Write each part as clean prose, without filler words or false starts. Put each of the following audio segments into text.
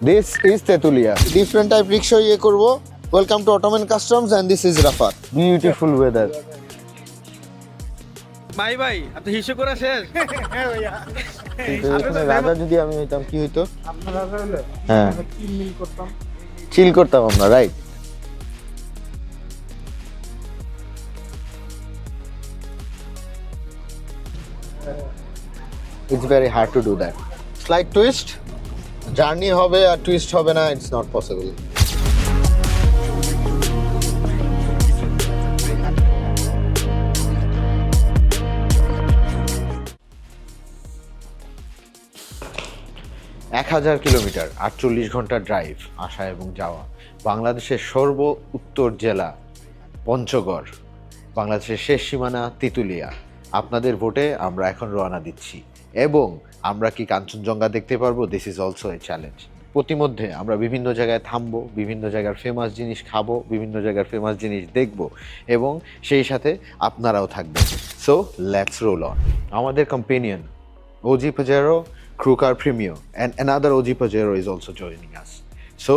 This is Tetulia. Different type rickshaw ইয়ে করব. Welcome to Ottoman Customs and this is Rafat. Beautiful weather. ভাই ভাই আপনি হিসু করা শেষ? এখানে রাজা যদি আমি হইতাম কি হইতো? আপনারা হলে হ্যাঁ চিল করতাম। চিল করতাম আমরা, right? It's very hard to do that. Slight twist. Journey হবে আর twist হবে না, it's not possible. এক 1000 কিলোমিটার 48 ঘন্টা ড্রাইভ, আসা এবং যাওয়া। বাংলাদেশের সর্ব উত্তর জেলা পঞ্চগড়, বাংলাদেশের শেষ সীমানা তেঁতুলিয়া। আপনাদের ভোটে আমরা এখন রওনা দিচ্ছি এবং আমরা কি কাঞ্চনজঙ্ঘা দেখতে পারবো? This is also a challenge. প্রতিমধ্যে আমরা বিভিন্ন জায়গায় থামবো, বিভিন্ন জায়গার ফেমাস জিনিস খাবো, বিভিন্ন জায়গার ফেমাস জিনিস দেখব এবং সেই সাথে আপনারাও থাকবেন। So let's roll on. আমাদের companion OG Pajero Crew Car Premio and another OG Pajero is also joining us. So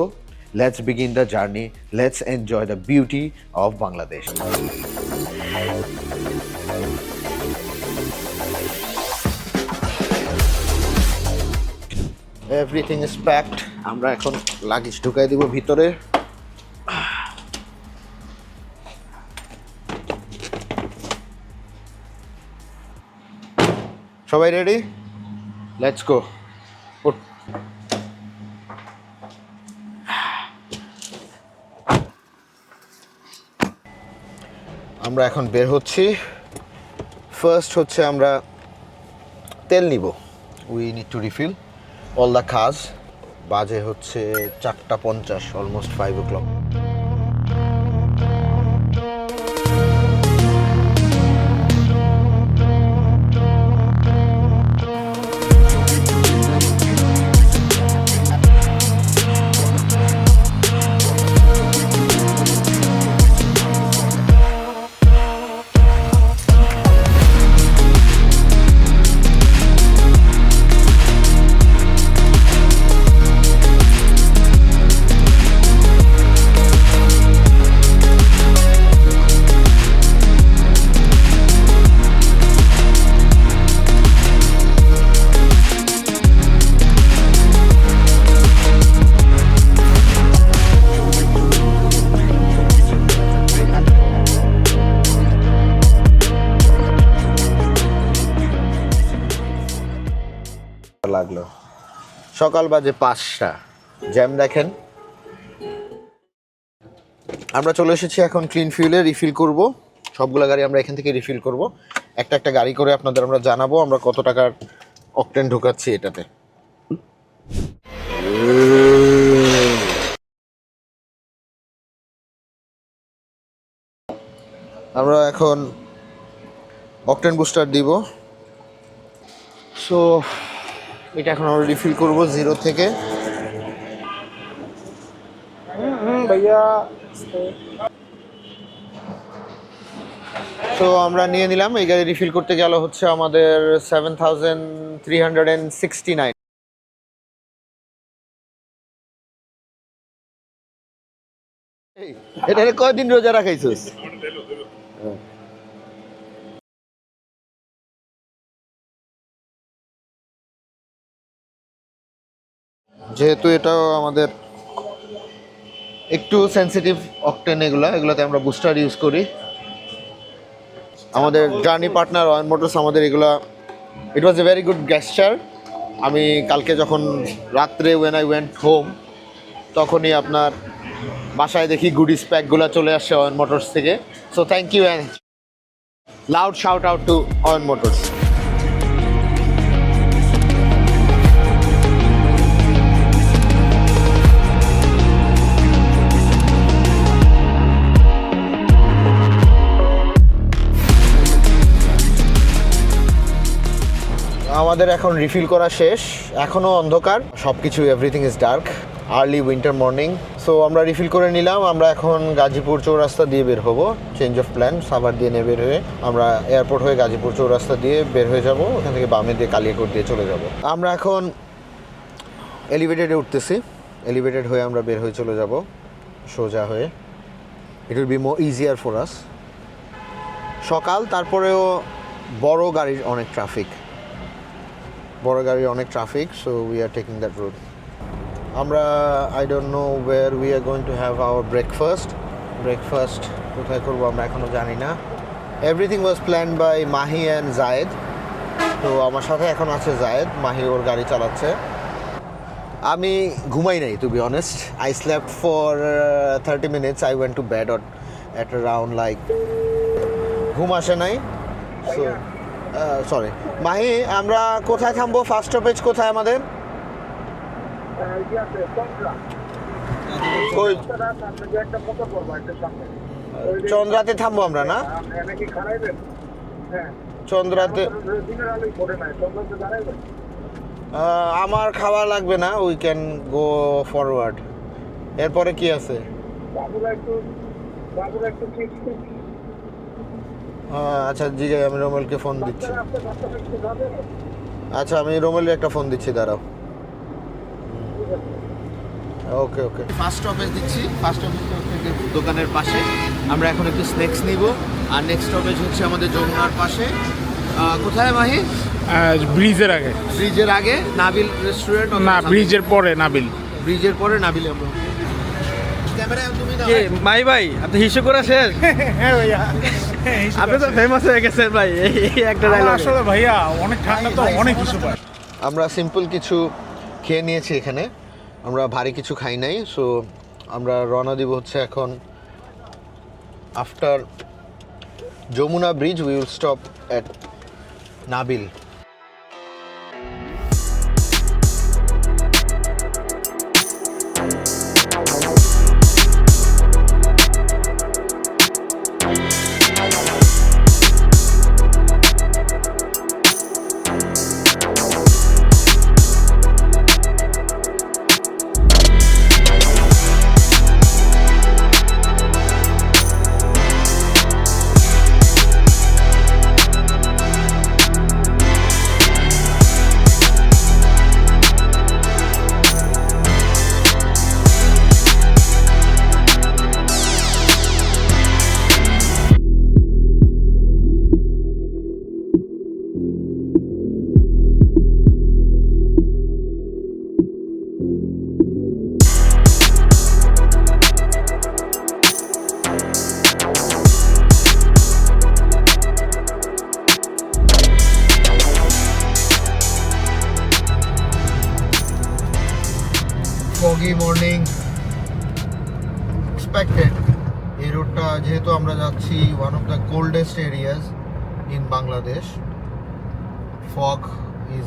let's begin the journey. Let's enjoy the beauty of Bangladesh. Everything is packed. আমরা এখন luggage ঢুকাই দিব ভিতরে। সবাই ready? Let's go. আমরা এখন বের হচ্ছি। ফার্স্ট হচ্ছে আমরা তেল নিব। We need to refill all the কাজ। বাজে হচ্ছে 4:50, অলমোস্ট 5 o'clock। লাগলো সকাল বাজে 5টা। জ্যাম দেখেন। আমরা চলে এসেছি এখন ক্লিন ফিউলে রিফিল করব। সবগুলো গাড়ি আমরা এখান থেকে রিফিল করব। একটা একটা গাড়ি করে আপনাদের আমরা জানাবো আমরা কত টাকার অকটেন ঢোকাচ্ছি এটাতে। আমরা এখন অকটেন বুস্টার দিব। সো এটা এখন আমরা রিফিল করব 0 থেকে। ভাইয়া সো আমরা নিয়ে নিলাম। এই গাড়ি রিফিল করতে গেল হচ্ছে আমাদের 7369। এটা কয়দিন রোজা রাখাইছিস? যেহেতু এটাও আমাদের একটু সেন্সিটিভ অকটেন, এগুলোতে আমরা বুস্টার ইউজ করি। আমাদের জার্নি পার্টনার অয়ন মোটরস আমাদের এগুলা, ইট ওয়াজ এ ভেরি গুড গেস্টার। আমি কালকে যখন রাত্রে ওয়েন আই ওয়েন্ট হোম তখনই আপনার বাসায় দেখি গুডিস প্যাকগুলো চলে আসছে অয়ন মোটরস থেকে। So thank you and loud shout out to Oyan Motors. আমাদের এখন রিফিল করা শেষ, এখনও অন্ধকার, সব কিছু everything is dark, early winter morning. So আমরা রিফিল করে নিলাম। আমরা এখন গাজীপুর চৌরাস্তা দিয়ে বের হব। চেঞ্জ অফ প্ল্যান, সাভার দিয়ে নিয়ে বের হয়ে আমরা এয়ারপোর্ট হয়ে গাজীপুর চৌরাস্তা দিয়ে বের হয়ে যাব। ওখান থেকে বামে দিয়ে কালিয়াকোট দিয়ে চলে যাব। আমরা এখন এলিভেটেডে উঠতেছি। এলিভেটেড হয়ে আমরা বের হয়ে চলে যাব সোজা হয়ে। It will be more easier for us. সকাল, তারপরেও বড় গাড়ির অনেক traffic, so we are taking that road. আমরা I don't know where we are going to have our breakfast কোথায় করবো আমরা এখনও জানি না। Everything was plan by Mahi and Zayed. তো আমার সাথে এখন আছে জায়েদ, মাহি ওর গাড়ি চালাচ্ছে। আমি ঘুমাই নাই, to be honest. I slept for 30 minutes. I went to bed at around like, ঘুম আসে নাই। সো সরি মাহি, আমরা কোথায় থামবো? ফার্স্ট স্টপেজ কোথায় আমাদের? ওই চন্দ্রাতে থামবো আমরা, না? চন্দ্রাতে আমার খাওয়া লাগবে না, উই ক্যান গো ফরওয়ার্ড। এরপরে কি আছে? আচ্ছা জি, আমি রোমেলকে ফোন দিচ্ছি। আচ্ছা, আমি রোমেলের একটা ফোন দিচ্ছি, দাঁড়াও। ওকে ফার্স্ট স্টপেজ দিচ্ছি। ফার্স্ট স্টপেজ থেকে দোকানের পাশে আমরা এখন একটু স্ন্যাক্স নিব। আর নেক্সট স্টপেজ হচ্ছে আমাদের যমুনার পাশে। কোথায় মাহি? ব্রিজের আগে নাবিল রেস্টুরেন্ট। না, ব্রিজের পরে নাবিল। নাবিলে আমরা। ক্যামেরায় তুমি দাও। মাই ভাই, আপনি হিসু করা শেষ? হ্যাঁ ভাইয়া, আপনি তো ফেমাস হয়ে গেছেন ভাই এই একটা ডায়লগ। আসলে ভাইয়া অনেক ঠান্ডা তো, অনেক কিছু পায়। আমরা সিম্পল কিছু খেয়ে নিয়েছি এখানে, আমরা ভারী কিছু খাই নাই। সো আমরা রওনা দিব হচ্ছে এখন। After Jamuna bridge we will stop at Nabil. foggy morning expected. এই রোডটা যেহেতু আমরা যাচ্ছি one of the coldest areas in Bangladesh, fog is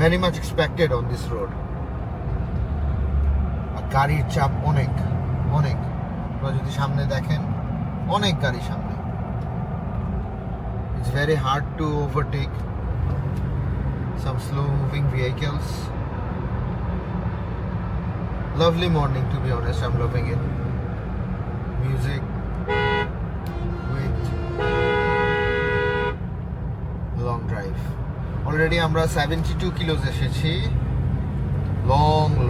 very much expected on this road. গাড়ির চাপ অনেক। আপনারা যদি সামনে দেখেন, অনেক গাড়ি সামনে। It's very hard to overtake some slow moving vehicles. Lovely morning, to be honest. I'm loving it. Music with long drive. Already আমরা 72 kilos এসেছি।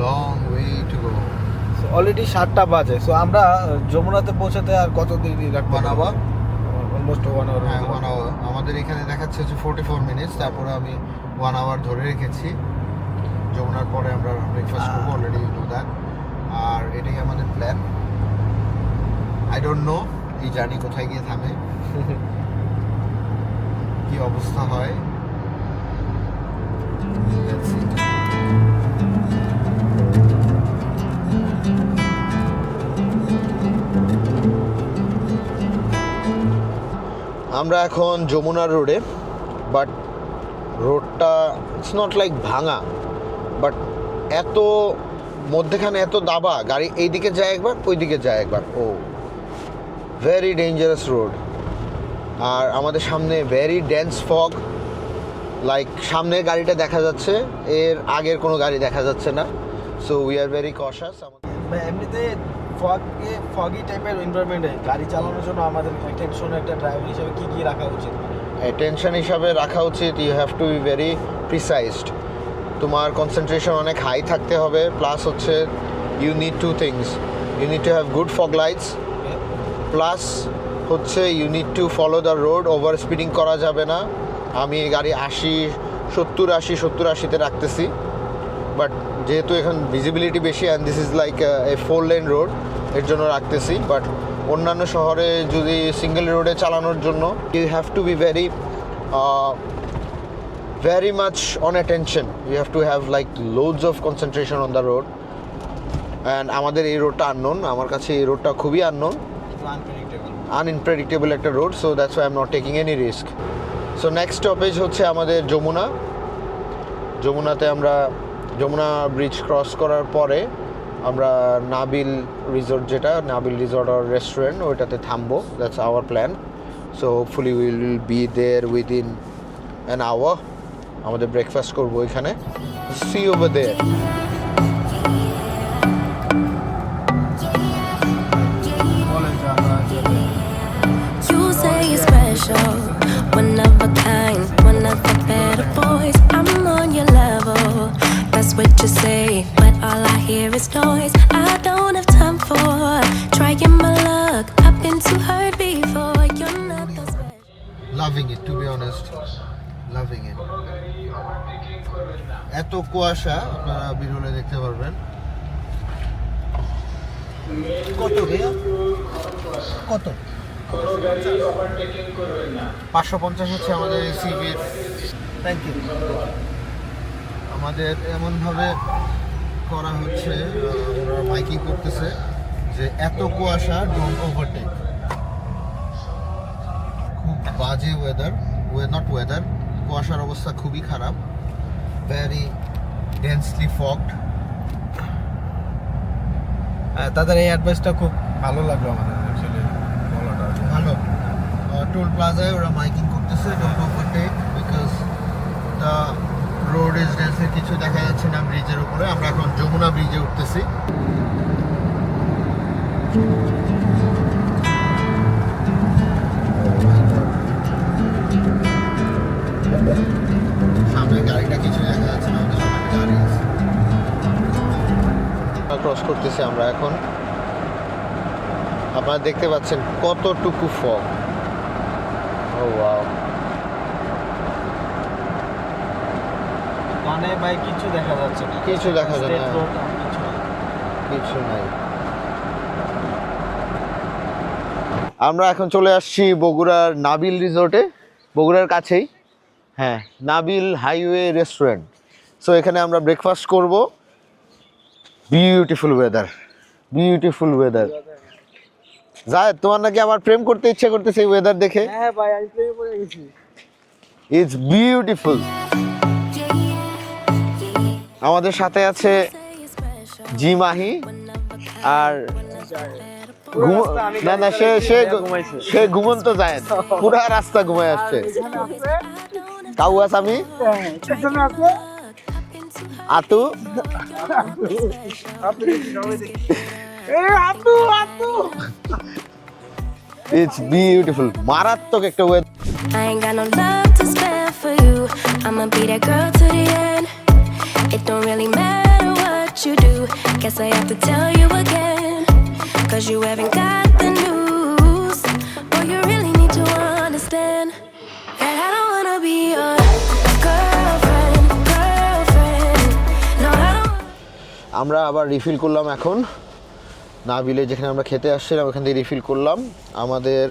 long way to go. Already 7টা বাজে। সো আমরা যমুনাতে পৌঁছাতে আর কত দেরি লাগবে? 1 hour, অলমোস্ট 1 আওয়ার। হ্যাঁ 1 hour। আমাদের এখানে দেখাচ্ছে হচ্ছে 44 minutes। তারপরে আমি 1 hour ধরে রেখেছি। যমুনার পরে আমরা ব্রেকফাস্ট করবো, অলরেডি ইউ নো দ্যাট। আর এটাই আমাদের প্ল্যান। আই ডোন্ট নো এই জার্নি কোথায় গিয়ে থামে, কি অবস্থা হয়। Let's see. আমরা এখন যমুনার রোডে, বাট রোডটা ইটস নট লাইক ভাঙা, বাট এত মধ্যেখানে এত দাবা, গাড়ি এইদিকে যায় একবার, ওইদিকে যায় একবার। ও ভেরি ডেঞ্জারাস রোড। আর আমাদের সামনে ভেরি ডেন্স ফগ, লাইক সামনের গাড়িটা দেখা যাচ্ছে, এর আগের কোনো গাড়ি দেখা যাচ্ছে না। So we are very কশাস। এমনিতে ফগি টাইপের এনভায়রনমেন্টে গাড়ি চালানোর জন্য আমাদের একটা ড্রাইভার হিসেবে কি রাখা উচিত? অ্যাটেনশন হিসাবে রাখা উচিত, you have to be very precised. তোমার কনসেন্ট্রেশন অনেক হাই থাকতে হবে, প্লাস হচ্ছে you need to things, you need to have good fog lights, plus হচ্ছে you need to follow the road, over speeding করা যাবে না। আমি গাড়ি 70-80-তে রাখতেছি, বাট যেহেতু এখন ভিজিবিলিটি বেশি and this is like a 4 lane road, এর জন্য রাখতেছি। বাট অন্যান্য শহরে যদি সিঙ্গেল রোডে চালানোর জন্য you have to be very much on attention. You have to have like loads of concentration on the road. And আমাদের এই রোডটা আননোন, আমার কাছে এই রোডটা খুবই আননোন, আনপ্রেডিক্টেবল একটা road, so that's why I am not taking any risk. So next stoppage হচ্ছে আমাদের যমুনাতে আমরা যমুনা ব্রিজ ক্রস করার পরে আমরা নাবিল রিসোর্ট, যেটা নাবিল রিসোর্ট আর রেস্টুরেন্ট, ওইটাতে থামবো। That's our plan. So hopefully will be there within an hour. আমাদের ব্রেকফাস্ট করবো ওইখানে। See over there. You say you're special, one of a kind, one of the better boys. I'm on your level, that's what you say, but all I hear is noise. I don't have time for trying my luck. I've been too hurt before. You're not that special. Loving it, to be honest, loving it. এত কুয়াশা আপনারা বিরলে দেখতে পারবেন। কত ভাইয়া? কত? 550 হচ্ছে আমাদের এই সিভির। Thank you. আমাদের এমনভাবে করা হচ্ছে, ওরা মাইকিং করতেছে যে এত কুয়াশা, ডোন্ট ওভারটেক। খুব বাজে ওয়েদার, নট ওয়েদার, কুয়াশার অবস্থা খুবই খারাপ, ভেরি ডেন্সলি ফগড। তাদের এই অ্যাডভাইসটা খুব ভালো লাগলো আমাদের, অ্যাকচুয়ালি বলাটা ভালো। টোল প্লাজায় ওরা মাইকিং করতেছে don't overtake because the road is ডেন্সের কিছু দেখা যাচ্ছে না ব্রিজের উপরে। আমরা এখন যমুনা ব্রিজে উঠতেছি। সামনে গাড়িটা কিছু দেখা যাচ্ছে না, আমাদের সামনে গাড়ি আছে। ক্রস করতেছি আমরা এখন। আপনারা দেখতে পাচ্ছেন কতটুকু ফগ। ও ওয়াও, ডানে ভাই কিছু দেখা যাচ্ছে না, কিছু দেখা যায় না, Straight road, কিছু না। কিছু নাই। আমরা এখন চলে আসছি বগুড়ার নাবিল রিসোর্টে, বগুড়ার কাছেই। হ্যাঁ, নাবিল হাইওয়ে রেস্টুরেন্ট। সো এখানে আমরা ব্রেকফাস্ট করব। Beautiful weather, beautiful weather. Zayed, তোমার নাকি আবার প্রেম করতে ইচ্ছে করতেছে এই ওয়েদার দেখে? হ্যাঁ ভাই, আমি প্রেমে পড়ে গেছি। It's beautiful. আমাদের সাথে আছে Say you're special, G Mahi one of a kind, আর পুরো রাস্তা আমি না না, গাড়ি চালাচ্ছি, ঘুমাইছে, ঘুমাইছে। সে ঘুমন্ত যায়, পুরা রাস্তা ঘুমায় আসছে। এখানে আছে কাউয়াস, আমি সেখানে আছে আতু, ইটস বিউটিফুল। মারাত্মক একটা weather. I ain't got no love to spare for you. I'ma be that girl to the end. It don't really matter what you do. Guess I have to tell you again. Cause you haven't got the news. Boy, you really need to understand that I don't wanna be your girlfriend. No, I don't. আমরা আবার refill করলাম এখন নাবিলে, যেখানে আমরা খেতে আসছিলাম ওখান থেকে রিফিল করলাম। আমাদের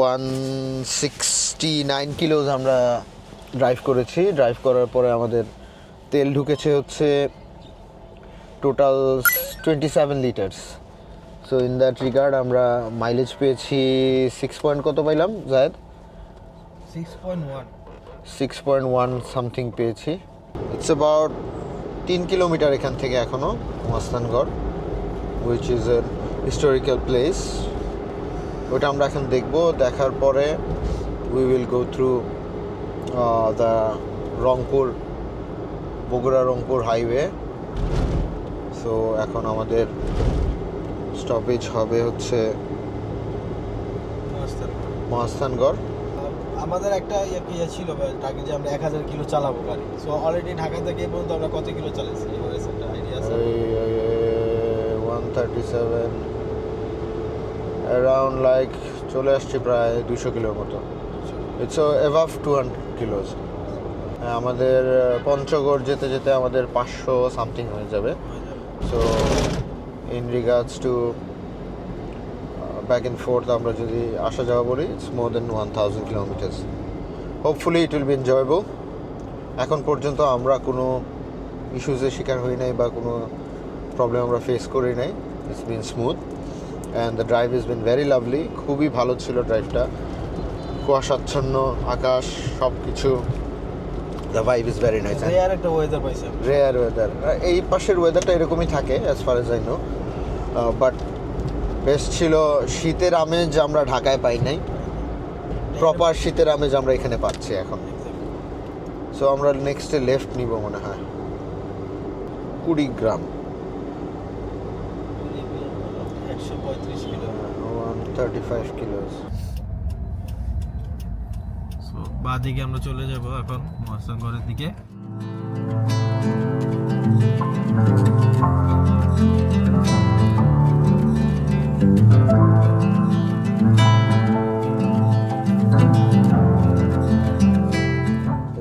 169 কিলোজ আমরা ড্রাইভ করেছি। ড্রাইভ করার পরে আমাদের তেল ঢুকেছে হচ্ছে total 27 litres. So in that regard আমরা মাইলেজ পেয়েছি 6 পয়েন্ট, কত পাইলাম জায়েদ? 6.1 6.1 সামথিং পেয়েছি। ইটস অ্যাবাউট 3 কিলোমিটার এখান থেকে এখনও Mastangarh, which is a historical place. ওটা আমরা এখন দেখবো। দেখার পরে we will go through the Bogura Rangpur highway. So এখন আমাদের স্টপেজ হবে হচ্ছে মহাস্থানগড়। আমাদের একটা ইয়ে ছিল আগে যে আমরা 1000 কিলো চালাবো গাড়ি। সো অলরেডি ঢাকা থেকে এই পর্যন্ত আমরা কত কিলো চালাইছি এভারেজ একটা আইডিয়া আছে? 137 অ্যারাউন্ড লাইক চলে আসছি প্রায় 200 কিলোর মতো। It's above 200 kilos. আমাদের পঞ্চগড় যেতে যেতে আমাদের 500 সামথিং হয়ে যাবে। So in regards to back and forth আমরা যদি আসা যাওয়া বলি, it's more than 1000 kilometres. Hopefully it will be enjoyable. এখন পর্যন্ত আমরা কোনো ইস্যুসের শিকার হই নাই বা কোনো প্রবলেম আমরা ফেস করি নাই। It's been smooth and the drive is been very lovely. খুবই ভালো ছিল ড্রাইভটা, কুয়াশাচ্ছন্ন আকাশ, সব কিছু। The vibe is very nice. Rare একটা ওয়েদার পাইছেন। রেয়ার ওয়েদার, এই পাশের ওয়েদারটা এরকমই থাকে as far age I know, but best ছিল। শীতের আমেজ আমরা ঢাকায় পাই নাই, প্রপার শীতের আমেজ আমরা এখানে পাচ্ছি এখন। সো আমরা নেক্সটে লেফট নিব মনে হয় কুড়িগ্রাম। 135 কিলো। 135 কিলোস। সো বাদিকে আমরা চলে যাব এখন মহাস্থানগড়ের দিকে।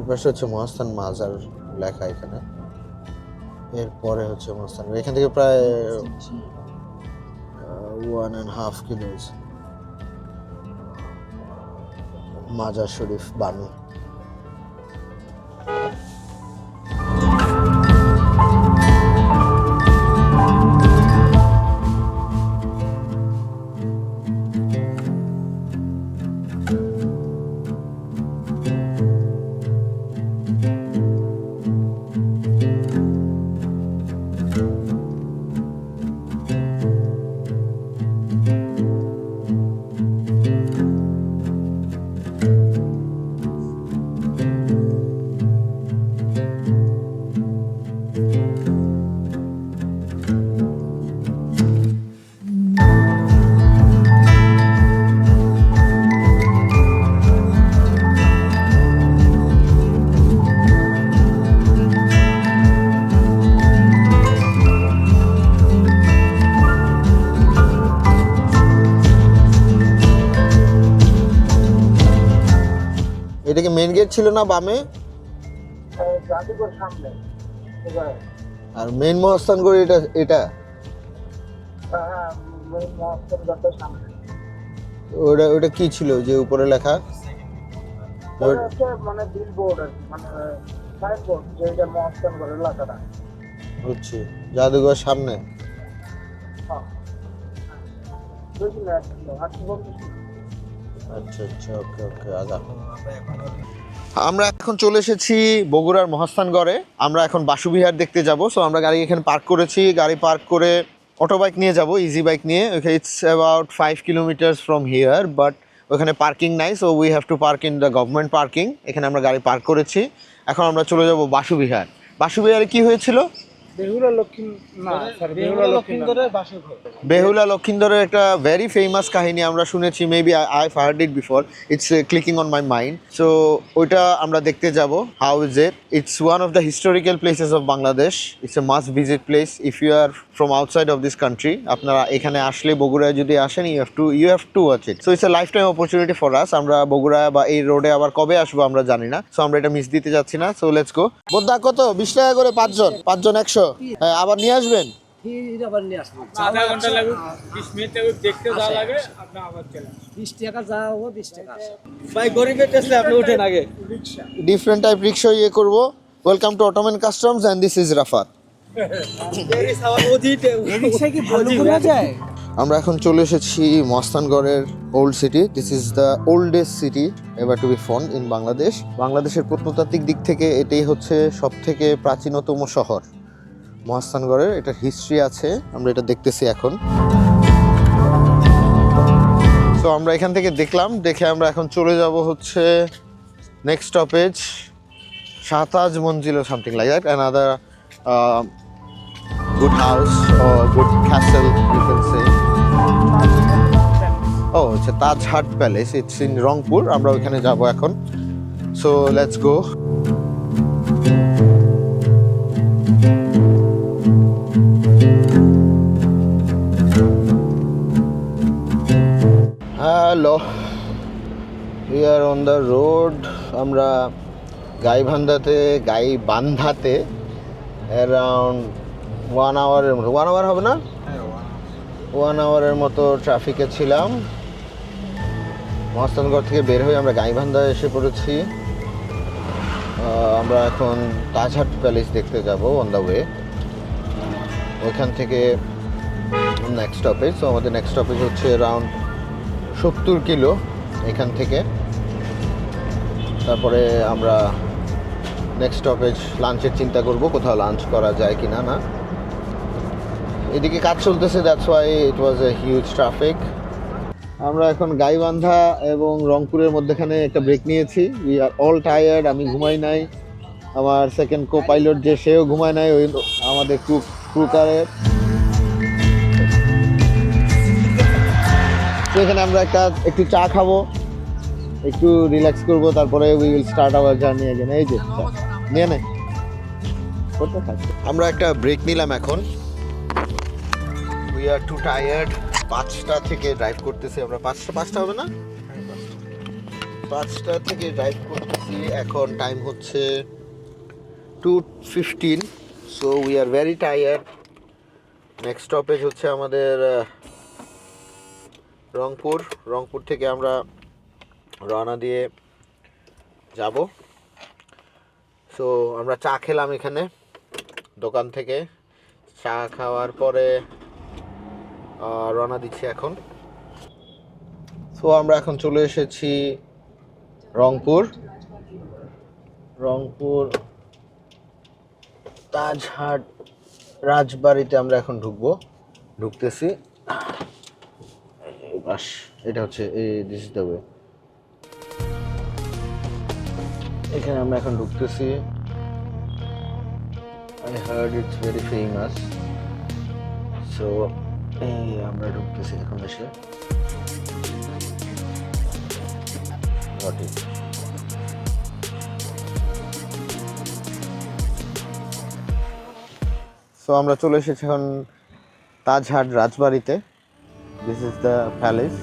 পাশে হচ্ছে মহাস্থান মাজার লেখা এখানে। এরপরে হচ্ছে মহাস্থান, এখান থেকে প্রায় 1.5 কিলোস মাজার শরীফ বানু। এটা কি মেইন গেট ছিল না বামে? আর মেইন মহাস্থানগড় এটা ওটা কি ছিল যে উপরে লেখা? মানে বিলবোর্ড আর কি, মানে সাইনবোর্ড, যেটা মহাস্থানগড়ের লেখাটা হচ্ছে জাদুঘর সামনে। আচ্ছা আচ্ছা, ওকে ওকে। আমরা এখন চলে এসেছি বগুড়ার মহাস্থানগড়ে। আমরা এখন বাসুবিহার দেখতে যাব। সো আমরা গাড়ি এখানে পার্ক করেছি, গাড়ি পার্ক করে অটো বাইক নিয়ে যাব, ইজি বাইক নিয়ে। It's about 5 kilometres from here, but ওখানে পার্কিং নাই, so we have two park in the government parking. এখানে আমরা গাড়ি পার্ক করেছি। এখন আমরা চলে যাব বাসুবিহার। বাসুবিহারে কি হয়েছিল? বেহুলা লক্ষিন্দরের একটা ভেরি ফেমাস কাহিনী আমরা শুনেছি, maybe I heard it before, it's clicking on my mind. So ওইটা আমরা দেখতে যাব। How is it? It's one of the historical places of Bangladesh. It's a must visit place if you are from outside of this country. আপনারা এখানে আসলে, বগুড়ায় যদি আসেন, you have to watch it. So it's a lifetime opportunity for us. আমরা বগুড়া বা এই রোডে আবার কবে আসবো আমরা জানি না, সো আমরা এটা মিস দিতে যাচ্ছি না। সো লেটস গো। বোদ্ধা কত? 20 টাকা করে 5 জন 100। হ্যাঁ, আবার নিয়ে আসবেন। আধা ঘন্টা লাগুক, 20 মিনিট লাগুক, দেখতে যা লাগে আপনি আবার চলে 20 টাকা যা হবে 20 টাকা। ভাই গরিবের টেস্টে আপনি ওঠেন আগে। ডিফারেন্ট টাইপ রিক্সা ইয়ে করবো। ওয়েলকাম টু অটোমেন customs and this is Rafat. আমরা এখন চলে এসেছি মহাস্থানগড়ের old city. This is the oldest city ever to be found in Bangladesh. বাংলাদেশের প্রত্নতাত্ত্বিক দিক থেকে এটাই হচ্ছে সব থেকে প্রাচীনতম শহর মহাস্থানগড়ের। এটার হিস্ট্রি আছে, আমরা এটা দেখতেছি এখন। তো আমরা এখান থেকে দেখলাম, দেখে আমরা এখন চলে যাব হচ্ছে next stoppage Shahtaj Manzil or something like that, another good house or good castle you can say. ও হচ্ছে Tajhat palace, it's in Rangpur. আমরা ওইখানে যাব এখন। So let's go. Hello, we are on the road. আমরা গাইবান্ধাতে অ্যারাউন্ড 1 আওয়ারের মতো, 1 আওয়ার হবে না, 1 আওয়ারের মতো ট্রাফিকে ছিলাম। মহাস্থানগড় থেকে বের হয়ে আমরা গাইবান্ধা এসে পড়েছি। আমরা এখন তাজহাট প্যালেস দেখতে যাব অন দ্য ওয়ে। ওইখান থেকে নেক্সট স্টপেজ। সো আমাদের নেক্সট স্টপেজ হচ্ছে অ্যারাউন্ড 70 কিলো এখান থেকে। তারপরে আমরা নেক্সট স্টপেজ লাঞ্চের চিন্তা করব, কোথাও লাঞ্চ করা যায় কি না। না, এদিকে কাজ চলতেছে, that's why it was a huge traffic. আমরা এখন গাইবান্ধা এবং রংপুরের মধ্যেখানে একটা ব্রেক নিয়েছি। We are all tired. আমি ঘুমাই নাই, আমার সেকেন্ড কো পাইলট যে সেও ঘুমায় নাই, ওই আমাদের ক্রুকারের। তো এখানে আমরা একটু চা খাবো, একটু রিল্যাক্স করবো, তারপরে we will start our journey again. এই যে নিয়ে নে করতে থাকবে। আমরা একটা ব্রেক নিলাম এখন। We R two tired. 5টা থেকে ড্রাইভ করতেছি আমরা। 5টা হবে না, 5টা থেকে ড্রাইভ করতেছি। এখন টাইম হচ্ছে 2:15। So we are very tired. Next stoppage হচ্ছে আমাদের রংপুর থেকে আমরা রওনা দিয়ে যাব। সো আমরা চা খেলাম এখানে দোকান থেকে। চা খাওয়ার পরে রওনা দিচ্ছি এখন। সো আমরা এখন চলে এসেছি রংপুর তাজহাট রাজবাড়িতে আমরা এখন ঢুকতেছি। বাস, এটা হচ্ছে দিস ইজ দ্য ওয়ে। এখানে আমরা এখন ঢুকতেছি। I heard it's very famous. So আমরা ঢুকতেছি এখন এসে। সো আমরা চলে এসেছি এখন তাজহাট রাজবাড়িতে। This is the palace.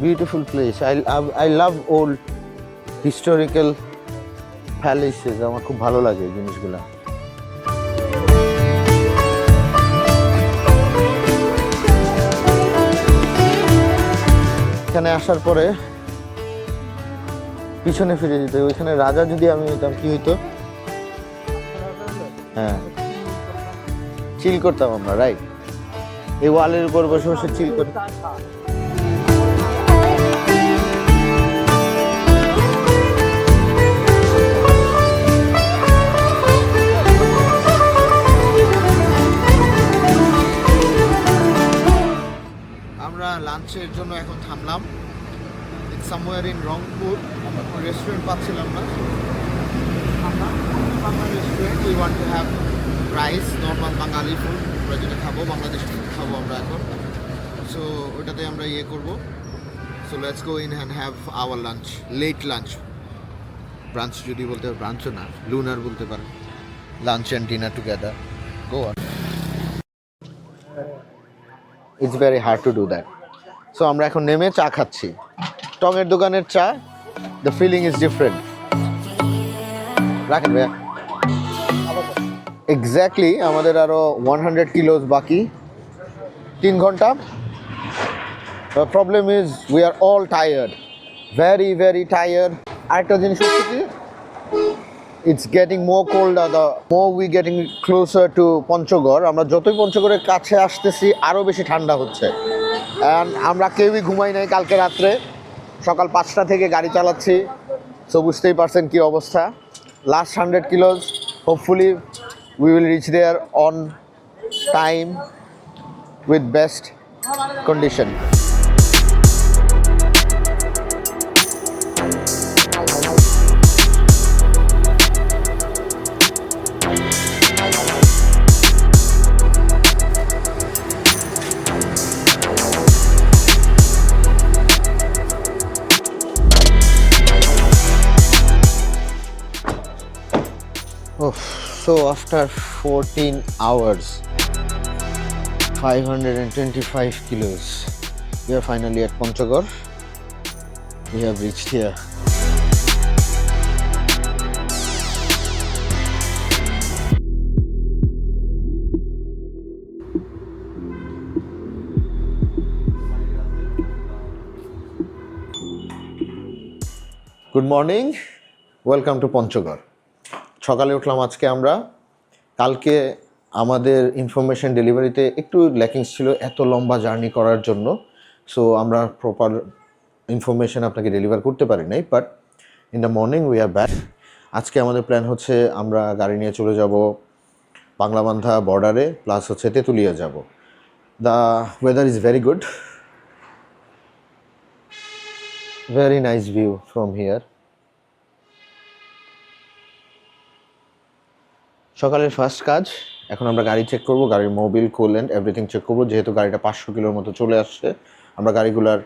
Beautiful place. I love old historical palaces. আমার খুব ভালো লাগে এই জিনিসগুলো। এখানে আসার পরে পিছনে ফিরে যেতে, ওইখানে রাজা যদি আমি হইতাম কি হইতো? হ্যাঁ, চিল করতাম আমরা, রাইট? এই ওয়ালের উপর বসে বসে চিল করতাম। লাঞ্চের জন্য এখন থামলাম ইটস সামওয়্যার ইন রংপুর। আমরা কোনো রেস্টুরেন্ট পাচ্ছিলাম না। Restaurant we want to have rice, normal Bengali food, আমরা যেটা খাবো, বাংলাদেশি ফুড খাবো আমরা এখন। সো ওটাতে আমরা করবো। So let's go in and have our lunch, late lunch, brunch যদি বলতে, ব্রাঞ্চও না, লুনার বলতে পারেন। Lunch and dinner together, go on. It's very hard to do that. So আমরা এখন নেমে চা খাচ্ছি। টঙের দোকানের চা, দ্য ফিলিং ইজ ডিফারেন্ট। রাখেন ভাইয়া। এক্স্যাক্টলি আমাদের আরো 100 কিলোস বাকি, 3 ঘন্টা। The problem is we are all tired, very very tired. আরেকটা জিনিস হচ্ছে কি, it's getting more colder the more we getting closer to Panchagarh. আমরা যতই পঞ্চগড়ের কাছে আসতেছি আরও বেশি ঠান্ডা হচ্ছে। অ্যান্ড আমরা কেউই ঘুমাই নাই কালকে রাত্রে, সকাল 5টা থেকে গাড়ি চালাচ্ছি। সো বুঝতেই পারছেন কী অবস্থা। Last 100 kilos hopefully we will reach there on time with best condition. So after 14 hours, 525 kilos, we are finally at Panchagor. We have reached here. Good morning, welcome to Panchagor. সকালে উঠলাম আজকে আমরা। কালকে আমাদের information ডেলিভারিতে একটু lackings ছিল এত লম্বা জার্নি করার জন্য, সো আমরা প্রপার ইনফরমেশন আপনাকে ডেলিভার করতে পারি নাই, but in the morning we are back. আজকে আমাদের প্ল্যান হচ্ছে আমরা গাড়ি নিয়ে চলে যাব বাংলাবান্ধা বর্ডারে, প্লাস হচ্ছে তেঁতুলিয়া যাব। The weather is very good, very nice view from here. সকালের ফার্স্ট কাজ, এখন আমরা গাড়ি চেক করব, গাড়ির মোবিল কুলেন্ট এভরিথিং চেক করব। যেহেতু গাড়িটা 500 কিলোর মতো চলে আসছে, আমরা গাড়িগুলার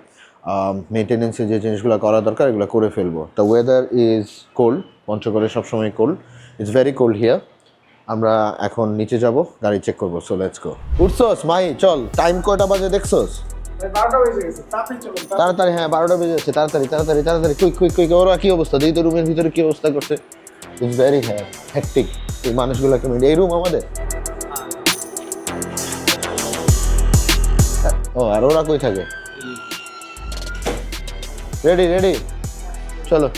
মেনটেনেন্সে যে জিনিসগুলো করা দরকার এগুলো করে ফেলবো। দ্য ওয়েদার ইজ কোল্ড, পঞ্চগড়ে সবসময় cold, it's very cold here. আমরা এখন নিচে যাব, গাড়ি চেক করবো। সো লেটস গো। উঠছোস মাই, চল। টাইম কয়টা বাজে দেখছোস? 12টা বেজে গেছে, তাড়াতাড়ি চলুন। তাড়াতাড়ি, হ্যাঁ 12টা বেজে যাচ্ছে, তাড়াতাড়ি তাড়াতাড়ি তাড়াতাড়ি, কুইক কুইক কুইক। ওরা কি অবস্থা দেখি তো, রুমের ভিতরে কি অবস্থা করছে। ইটস ভেরি হেক্টিক, এই মানুষগুলোকে মিলে। এই রুম আমাদের? ও, আর ওরা কই থাকে? রেডি রেডি, চলো।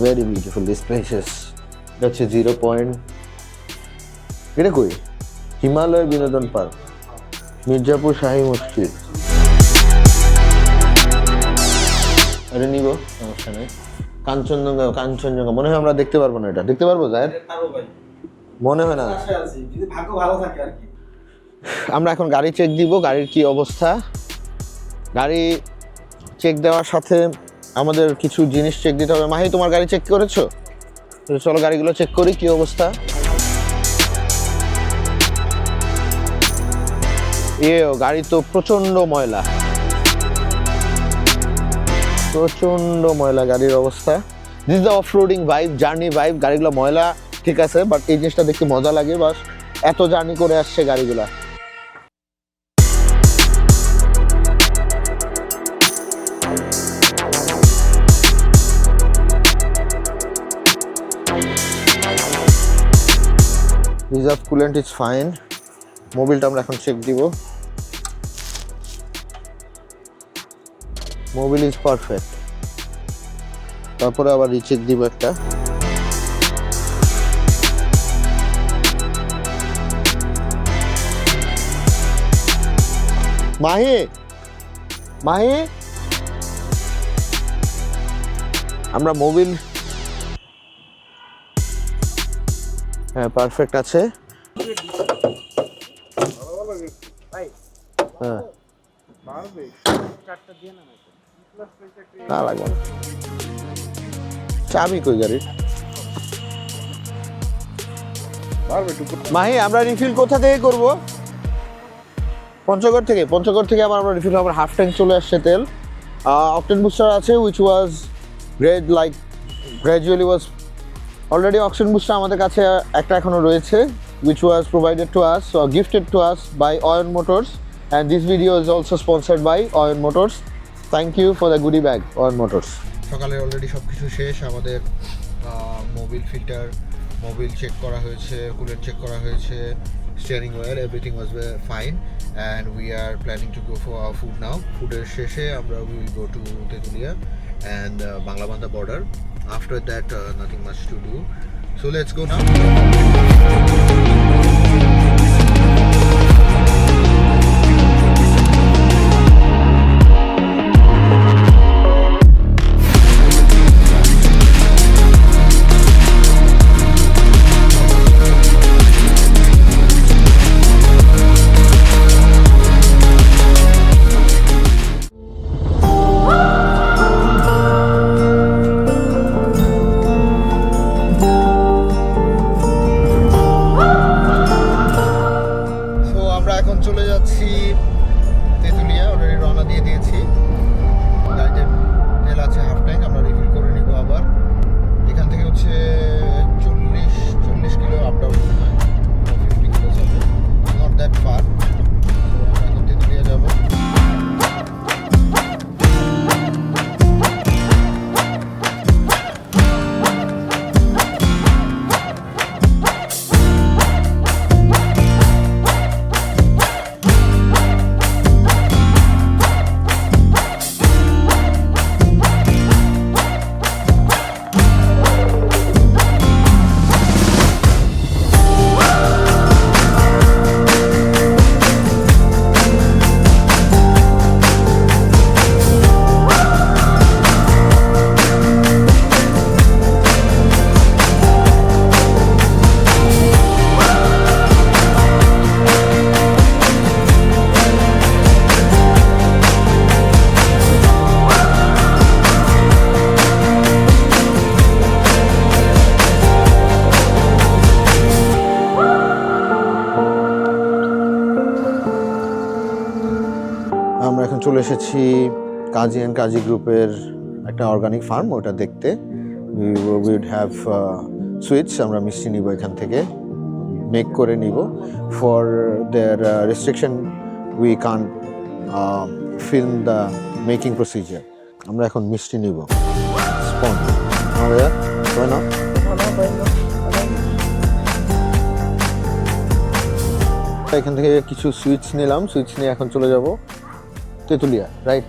Very beautiful this places. এটা হচ্ছে 0 পয়েন্ট। এটা কই? হিমালয় বিনোদন পার্ক, মির্জাপুর শাহী মসজিদ। আরে নিব, সমস্যা নেই। কাঞ্চনজঙ্ঘা, কাঞ্চনজঙ্ঘা মনে হয় আমরা দেখতে পারবো না। এটা দেখতে পারবো জায়ের? মনে হয় না। যদি ভাগ্য ভালো থাকে আর কি। আমরা এখন গাড়ি চেক দিব, গাড়ির কি অবস্থা। গাড়ি চেক দেওয়ার সাথে আমাদের কিছু জিনিস চেক দিতে হবে। মাহি, তোমার গাড়ি চেক করেছো? চলো গাড়িগুলো চেক করি কি অবস্থা। গাড়ি তো প্রচন্ড ময়লা, প্রচন্ড ময়লা গাড়ির অবস্থা। This the off roading vibe, journey vibe. গাড়িগুলো ময়লা ঠিক আছে, বাট এই জিনিসটা দেখতে মজা লাগে। বাস এত জার্নি করে আসছে গাড়িগুলা। Reserve coolant is fine. মোবিলটা আমরা এখন চেক দিব। Mobil is perfect. তারপরে আবার রিচেক দিব একটা। মাহি, মাহি, আমরা মোবিল, হ্যাঁ পারফেক্ট আছে। হ্যাঁ না লাগবে না। চাবি কই গাড়ির? মাহি, আমরা রিফিল কোথা থেকে করব? পঞ্চগড় থেকে। পঞ্চগড় থেকে আবার আমরা রিফিল, আমার হাফ ট্যাঙ্ক চলে আসছে তেল। অকটেন বুস্টার আছে, which was grade, like gradually was already. Octane booster আমাদের কাছে একটা এখনো রয়েছে, which was provided to us or gifted to us by Oyon Motors, and this video is also sponsored by Oyon Motors. Thank you for the goodie bag, Oyon Motors. সকালে already সব কিছু শেষ। আমাদের মোবিল ফিল্টার, মোবিল চেক করা হয়েছে, coolant check করা হয়েছে, steering oil, everything was fine, and we are planning to go for our food now. ফুডের শেষে আমরা will go to Tetulia and Banglabandha border. After that, nothing much to do. So let's go now. চলে এসেছি কাজী and কাজী গ্রুপের একটা organic farm, ওটা দেখতে। We would have sweets, আমরা মিষ্টি নিব এখান থেকে, মেক করে নিব। ফর দেয়ার রেস্ট্রিকশন উই কান ফিল্ম দ্য মেকিং প্রসিজার। আমরা এখন মিষ্টি নিব। স্পন না এখান থেকে কিছু সুইটস নিলাম, সুইটস নিয়ে এখন চলে যাব তেঁতুলিয়া, রাইট?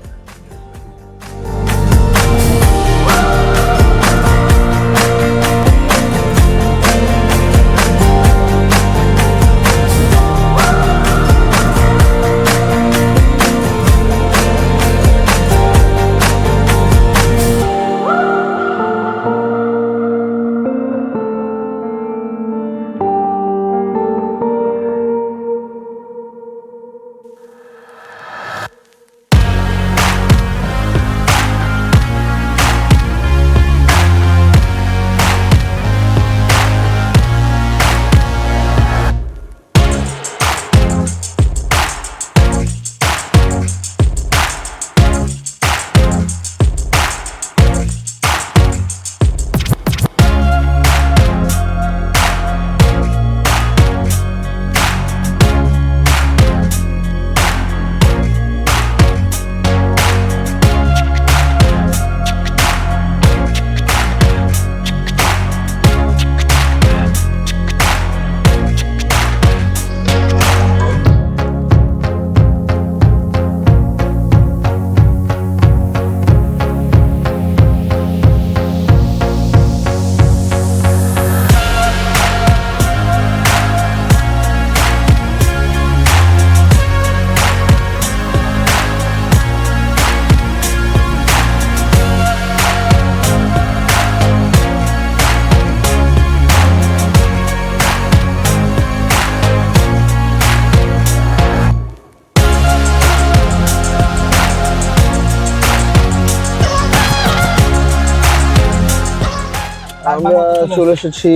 আমরা চলে এসেছি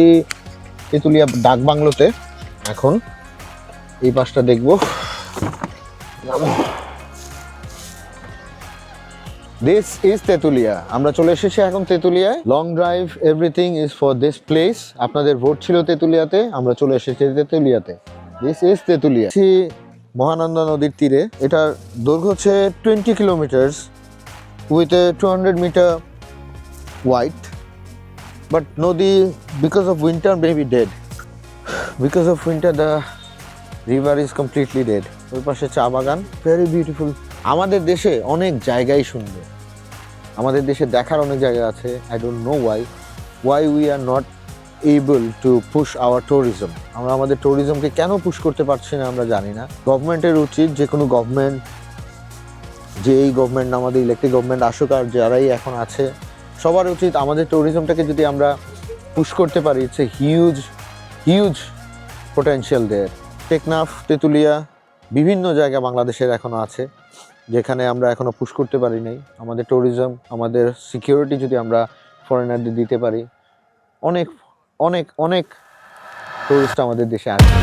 তেঁতুলিয়া ডাক বাংলোতে। এখন এই পাশটা দেখবো। This is Tetulia. আমরা চলে এসেছি এখন তেঁতুলিয়ায়। Long drive, everything is for this place. আপনাদের ভোট ছিল তেঁতুলিয়াতে, আমরা চলে এসেছি তেঁতুলিয়াতে। This is Tetulia. মহানন্দা নদীর তীরে। এটার দৈর্ঘ্য হচ্ছে 20 kilometres with a 200 metre wide. But Nodi, because of winter, may be dead. Because of winter, the river is completely dead. ওই পাশে চা বাগান, ভেরি বিউটিফুল। আমাদের দেশে অনেক জায়গাই সুন্দর, আমাদের দেশে দেখার অনেক জায়গা আছে। I don't know why we are not able to push our tourism. আমরা আমাদের ট্যুরিজমকে কেন পুশ করতে পারছি না আমরা জানি না। গভর্নমেন্টের উচিত, যে কোনো গভর্নমেন্ট, যে এই গভর্নমেন্ট না, আমাদের ইলেকটেড গভর্নমেন্ট আসুক আর যারাই এখন আছে, সবার উচিত আমাদের ট্যুরিজমটাকে যদি আমরা পুশ করতে পারি, ইটস এ হিউজ পোটেনশিয়াল দেয়ার। টেকনাফ, তেঁতুলিয়া, বিভিন্ন জায়গা বাংলাদেশের এখনও আছে যেখানে আমরা এখনও পুশ করতে পারি নাই। আমাদের ট্যুরিজম, আমাদের সিকিউরিটি যদি আমরা ফরেনারদের দিতে পারি, অনেক অনেক অনেক টুরিস্ট আমাদের দেশে আসবে।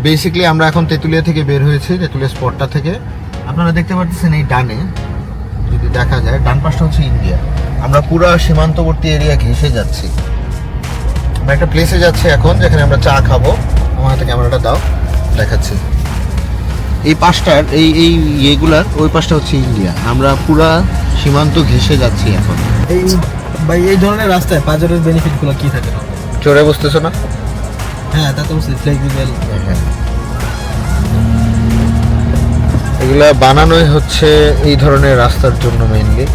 বেসিক্যালি আমরা এখন তেঁতুলিয়া থেকে বের হয়েছি, তেঁতুলিয়া স্পটটা থেকে। আপনারা দেখতে পাচ্ছেন এই ডানে যদি দেখা যায়, ডান পাশটা হচ্ছে ইন্ডিয়া। আমরা পুরো সীমান্তবর্তী এরিয়া ঘেঁষে যাচ্ছি। আমরা একটা প্লেসে যাচ্ছি এখন, যেখানে আমরা চা খাবো। আমার হাতে ক্যামেরাটা দাও, দেখাচ্ছি। এই পাশটার এই ইয়েগুলার ওই পাশটা হচ্ছে ইন্ডিয়া। আমরা পুরা সীমান্ত ঘেঁষে যাচ্ছি এখন। এই ভাই এই ধরনের রাস্তায় পাজরের বেনিফিটগুলো কি থাকে? চড়ে বুঝতেছো না? হ্যাঁ, তা তো বুঝছি, ফ্লেক্সিবল। হ্যাঁ, এগুলা বানানোই হচ্ছে এই ধরনের রাস্তার জন্য mainly.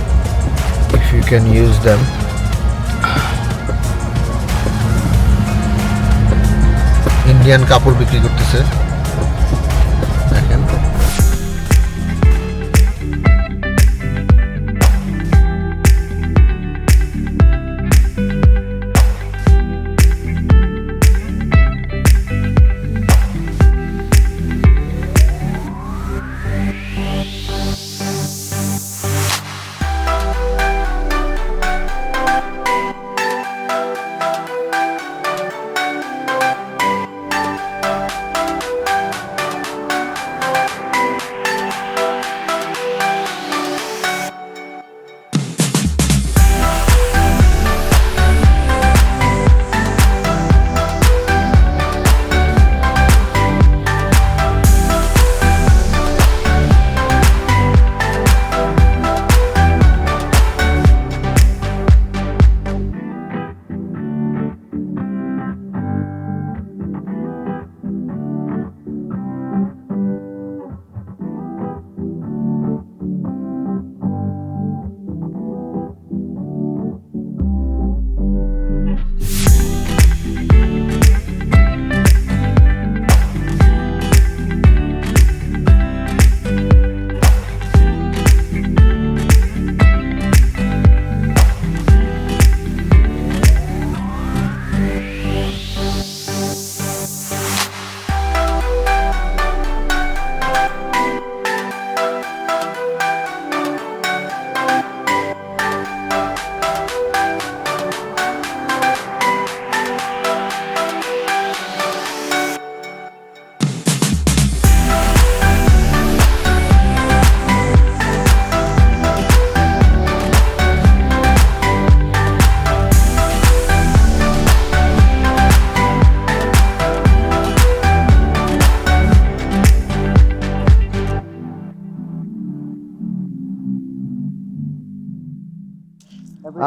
If you can use them. Indian কাপড় বিক্রি করতেছে দেখেন।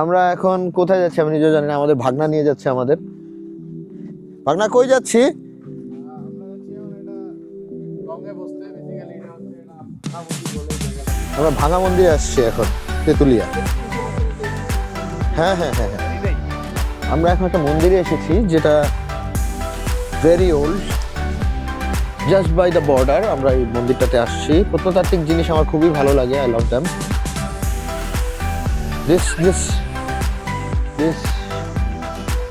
আমরা এখন কোথায় যাচ্ছি আমি নিজেও জানি না। আমাদের ভাগনা নিয়ে যাচ্ছে আমাদের। ভাগনা কই যাচ্ছি? আমরা ভাঙা মন্দিরে আসছি এখন, তেঁতুলিয়া। হ্যাঁ হ্যাঁ হ্যাঁ হ্যাঁ, আমরা এখন একটা মন্দিরে এসেছি যেটা very old, just by the border. আমরা এই মন্দিরটাতে আসছি। প্রত্নতাত্ত্বিক জিনিস আমার খুবই ভালো লাগে, I love them. This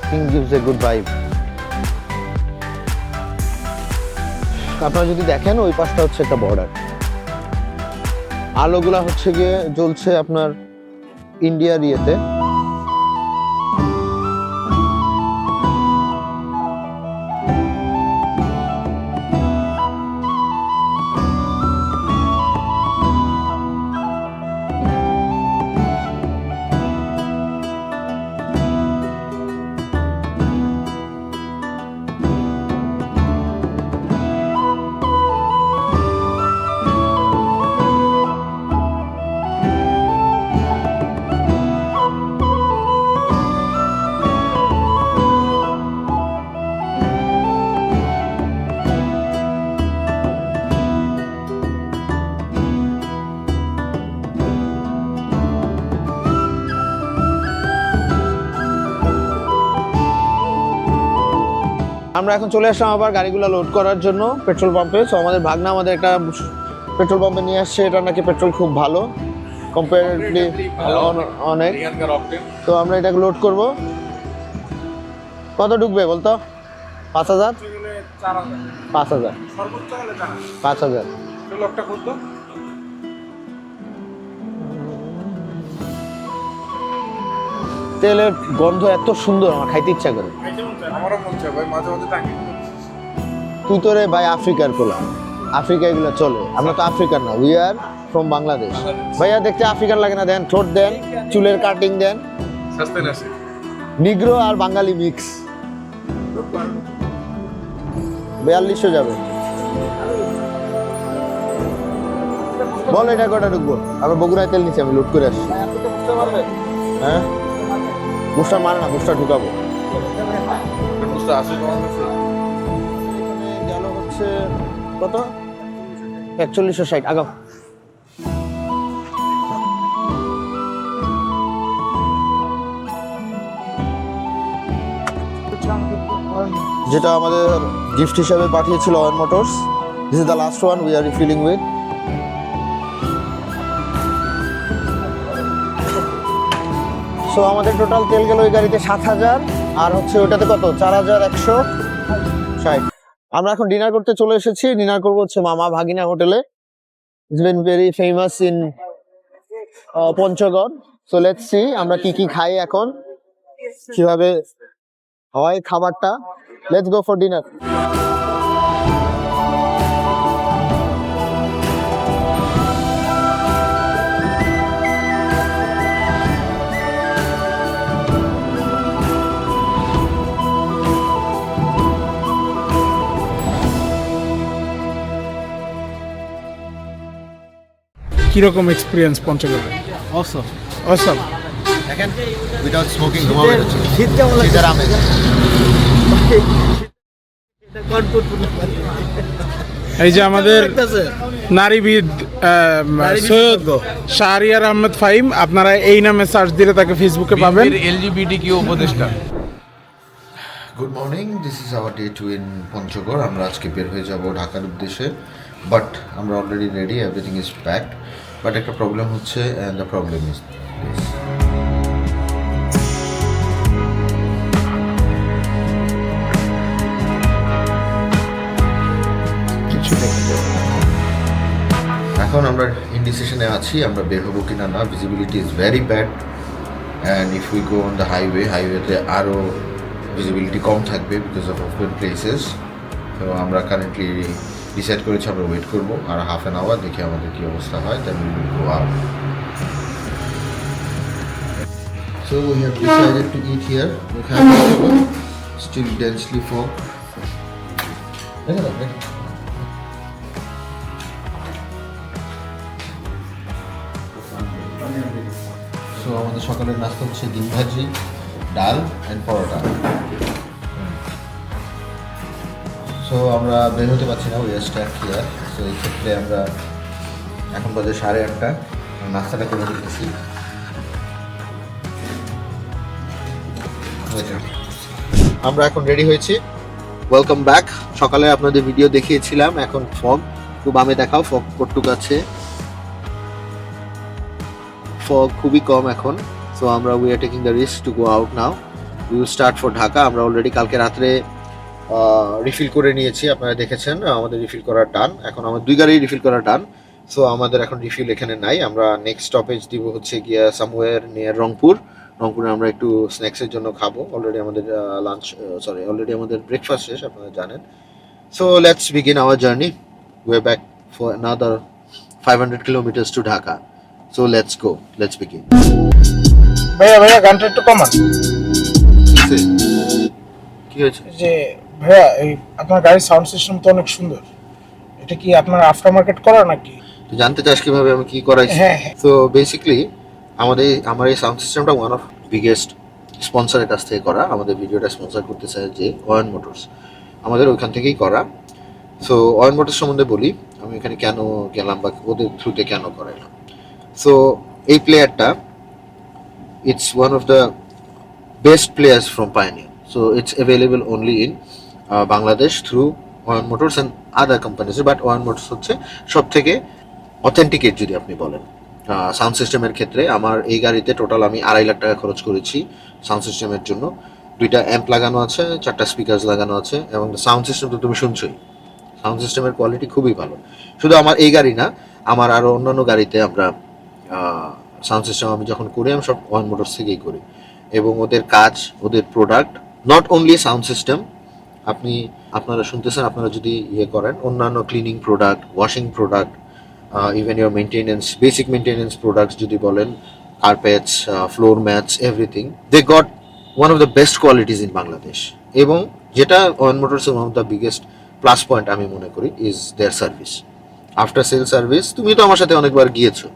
thing gives a good vibe. আপনারা যদি দেখেন ওই পাশটা হচ্ছে একটা বর্ডার। আলোগুলা হচ্ছে গিয়ে জ্বলছে আপনার ইন্ডিয়ার ইয়েতে। আমরা এখন চলে আসলাম আবার গাড়িগুলো লোড করার জন্য পেট্রোল পাম্পে। সো আমাদের ভাগনা আমাদের একটা পেট্রোল পাম্পে নিয়ে আসছে। এটা নাকি পেট্রোল খুব ভালো, কম্পারেটিভলি অনেক। তো আমরা এটাকে লোড করব। কত ঢুকবে বলতো? 5000 5000 5000 তেলের গন্ধ এত সুন্দর, আমার খাইতে ইচ্ছা করে। আমারও মন চায় ভাই, মাঝে মাঝে টাঙ্কি। কুতরে ভাই আফ্রিকার কোলা, আফ্রিকা এগুলো চলে, আমরা তো আফ্রিকান না, উই আর ফ্রম বাংলাদেশ। ভাইয়া দেখতে আফ্রিকান লাগে না? দেন ঠোঁট দেন, চুলের কাটিং দেন, নিগ্রো আর বাঙালি মিক্স। 4200 যাবে। বল এটা কটা ঢুকবো? আমরা বগুড়ায় তেল নিচ্ছি, আমি লুট করে আসছি। আপনি তো বুঝতে পারবেন। হ্যাঁ, বুস্টার মারে না, বুস্টার ঢুকাবো। গেল হচ্ছে কত? 4160। আগাও। যেটা আমাদের গিফট হিসাবে পাঠিয়েছিল Owen Motors. This is the last one we are refilling with. So আমাদের টোটাল তেল গেল ওই গাড়িতে 7000, আর হচ্ছে ওটাতে কত 4160। আমরা এখন ডিনার করতে চলে এসেছি। ডিনার করবো হচ্ছে মামা ভাগিনা হোটেলে। It's been very famous in Panchagarh. So let's see আমরা কি কি খাই এখন, কিভাবে হয় খাবারটা। Let's go for dinner. কিরকম এক্সপিরিয়েন্স পঞ্চগড়ে? অসম। অসম। দেখেন উইদাউট স্মোকিং ধোঁয়া বের হচ্ছে। শীত কেমন লাগছে? শীতের আমেজ। এই যে আমাদের নারীবিদ সৈয়দ শাহরিয়ার আহমেদ ফাহিম, আপনারা এই নামে সার্চ দিলে তাকে ফেসবুকে পাবেন। LGBTQ উপদেষ্টা। Good morning, this is our day 2 in Panchagarh. আমরা আজকে বের হয়ে যাব ঢাকার উদ্দেশ্যে, বাট আমরা already ready, everything is packed. But একটা প্রবলেম হচ্ছে, and the problem is this. এখন আমরা ইনডিসিশনে আছি, আমরা বের হবো কিনা না। Visibility is very bad, and if we go on the হাইওয়েতে আরও ভিজিবিলিটি কম থাকবে বিকজ অফ ওপেন প্লেসেস। তো আমরা কারেন্টলি ডিসাইড করেছি আমরা ওয়েট করবো আর হাফ অ্যান আওয়ার, দেখি আমাদের কী অবস্থা হয়। Then we will go out. So we have decided to eat here. Look how beautiful. Still densely fog. So আমাদের সকালের নাস্তা হচ্ছে ডিম ভাজি, ডাল অ্যান্ড পরোটা। সো আমরা বের হতে পারছি না, we are stuck here. So এই ক্ষেত্রে আমরা এখন বাজে 8:30, নাস্তাটা করে দিতেছি। আমরা এখন রেডি হয়েছি, ওয়েলকাম ব্যাক। সকালে আপনাদের ভিডিও দেখিয়েছিলাম, এখন ফগ খুব বামে দেখাও, ফগ কটুক আছে, ফগ খুবই কম এখন। সো আমরা we are taking the risk to go out now. We will start for Dhaka. আমরা অলরেডি কালকে রাত্রে রিফিল করে নিয়েছি, আপনারা দেখেছেন আমাদের রিফিল করার ডান। এখন আমার 2 গাড়ি রিফিল করার ডান। সো আমাদের এখন রিফিল এখানে নাই। আমরা নেক্সট স্টপেজ দিব হচ্ছে গিয়া সামওয়্যার নিয়ার রংপুর। রংপুরে আমরা একটু স্ন্যাক্সের জন্য খাবো। অলরেডি আমাদের অলরেডি আমাদের ব্রেকফাস্ট শেষ, আপনারা জানেন। So let's begin our journey. We are back for another 500 kilometres to Dhaka. So let's go, let's begin. ভাইয়া গানটা একটু কমান। কি হয়েছে? যে ভাইয়া এই আপনার গাড়ির সাউন্ড সিস্টেম তো অনেক সুন্দর, এটা কি আপনার আফটার মার্কেট করা নাকি? তুই জানতে চাস কিভাবে আমি কি করাইছি? হ্যাঁ। তো বেসিক্যালি আমার এই সাউন্ড সিস্টেমটা ওয়ান অফ বিগেস্ট স্পন্সরের কাছ থেকে করা। আমাদের ভিডিওটা স্পন্সর করতে চায় যে অয়েন মোটরস, আমাদের ওইখান থেকেই করা। সো অয়েন মোটরস সম্বন্ধে বলি, আমি এখানে কেন গেলাম বা ওদের থ্রুতে কেন করাইলাম। সো এই প্লেয়ারটা, it's one of the best players from Pioneer. So it's available only in Bangladesh through Owen Motors and other companies. But Owen Motors হচ্ছে সব থেকে অথেন্টিকেট যদি আপনি বলেন সাউন্ড সিস্টেমের ক্ষেত্রে। আমার এই গাড়িতে টোটাল আমি 2.5 লাখ টাকা খরচ করেছি সাউন্ড সিস্টেমের জন্য। 2টা অ্যাম্প লাগানো আছে, 4টা স্পিকার্স লাগানো আছে, এবং সাউন্ড সিস্টেম তো তুমি শুনছোই, সাউন্ড সিস্টেমের কোয়ালিটি খুবই ভালো। শুধু আমার এই গাড়ি না, আমার আরও অন্যান্য গাড়িতে আমরা সাউন্ড সিস্টেম আমি যখন করি, আমি সব অয়েন মোটরস থেকেই করি। এবং ওদের কাজ, ওদের product, not only sound system, আপনারা শুনতেছেন, আপনারা যদি ইয়ে করেন অন্যান্য cleaning product, washing product, even your maintenance, basic maintenance products যদি বলেন, carpets, floor mats, everything, they got one of the best qualities in Bangladesh. এবং যেটা ওয়ান মোটরসের one of the biggest plus point আমি মনে করি is their service, after sale service. তুমি তো আমার সাথে অনেকবার গিয়েছো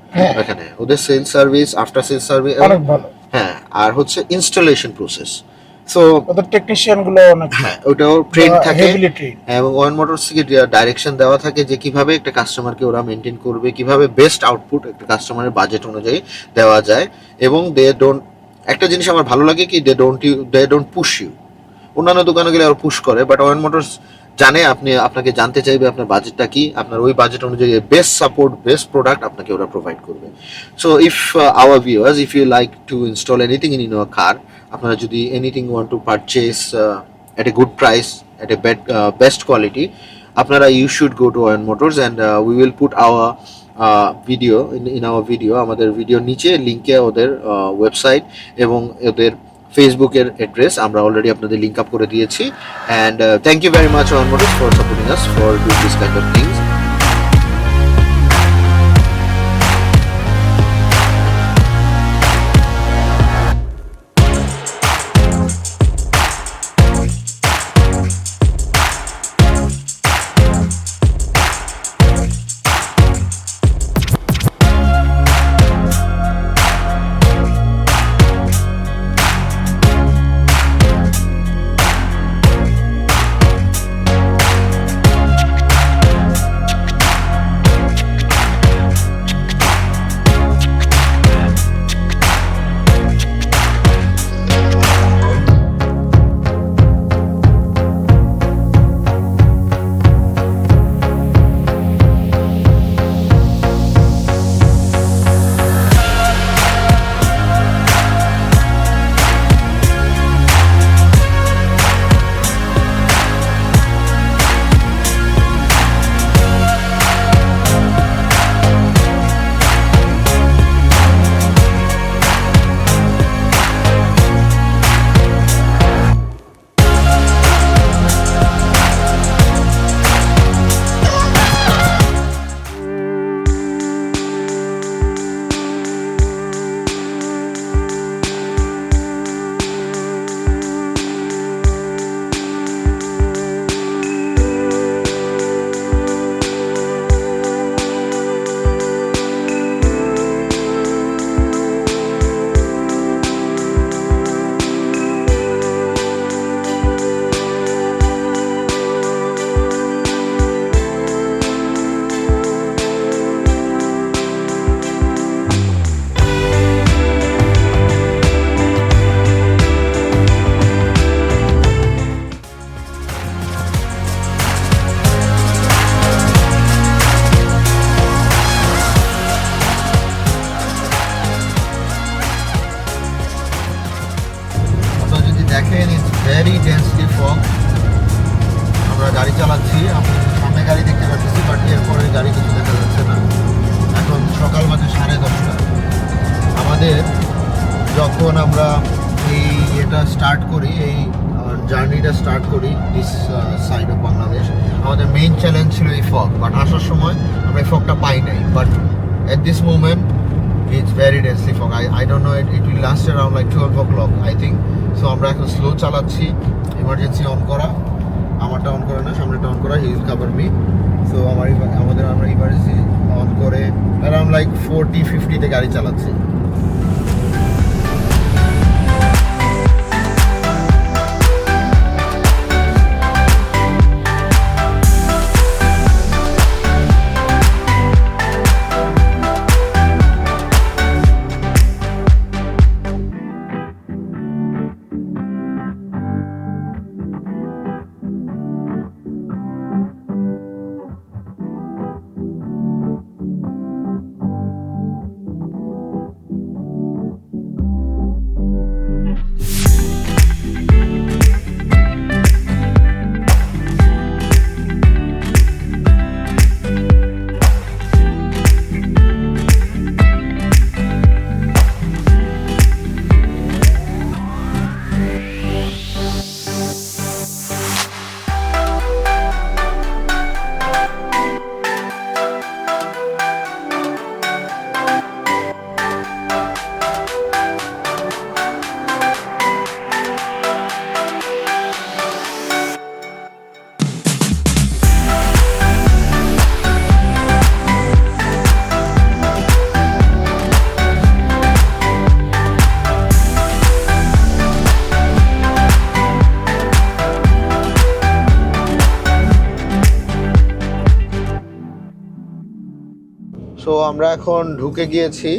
এখানে, ওদের sale service, after sale service অনেক ভালো। হ্যাঁ, আর হচ্ছে ইনস্টলেশন প্রসেস। সো ওদের টেকনিশিয়ান গুলো অনেক হ্যাঁ, ওটাও ট্রেন থাকে হেভিলি ট্রেন। এবং ওয়ান মোটরস থেকে ডাইরেকশন দেওয়া থাকে যে কিভাবে একটা কাস্টমারকে ওরা মেনটেন করবে, কিভাবে বেস্ট আউটপুট একটা কাস্টমারের বাজেট অনুযায়ী দেওয়া যায়। এবং দে ডোন্ট, একটা জিনিস আমার ভালো লাগে কি, দে ডোন্ট পুশ ইউ। অন্যান্য দোকানে গেলে ওরা পুশ করে, বাট ওয়ান মোটরস জানে আপনাকে জানতে চাইবে আপনার বাজেটটা কি, আপনার ওই বাজেট অনুযায়ী বেস্ট সাপোর্ট, বেস্ট প্রোডাক্ট আপনাকে ওরা প্রোভাইড করবে। So if our viewers, if you like to install anything in your car, আপনারা যদি anything want to purchase at a good price, at a best quality, আপনারা you should go to Oyan Motors, and we will put our video in our video, আমাদের ভিডিওর নিচে লিংকে ওদের website এবং ওদের ফেসবুকের অ্যাড্রেস আমরা অলরেডি আপনাদের লিংক আপ করে দিয়েছি। And thank you very much Oyan Motors for supporting us for doing this kind of things. দেখেন, ইটস ভেরি ডেন্সলি ফগ। আমরা গাড়ি চালাচ্ছি, আমি সামনে গাড়ি দেখতে পাচ্ছি, বাট এরপরে গাড়ি কিছু দেখা যাচ্ছে না। এখন সকাল বাজে 10:30। আমাদের যখন আমরা এই এটা স্টার্ট করি, এই জার্নিটা স্টার্ট করি দিস সাইড অফ বাংলাদেশ, আমাদের মেইন চ্যালেঞ্জ ছিল এই ফগ। বাট আসার সময় আমরা এই ফগটা পাই নাই, but at this moment it's very densely fog. I don't no, it will last around like 12 o'clock I think. So আমরা এখন স্লো চালাচ্ছি, ইমার্জেন্সি অন করা, আমারটা অন করে না, সামনেটা অন করা, he will cover me. So আমরা ইমার্জেন্সি অন করে অ্যারাউন্ড লাইক 40-50-তে গাড়ি চালাচ্ছি। আমরা এখন ঢুকে গিয়েছি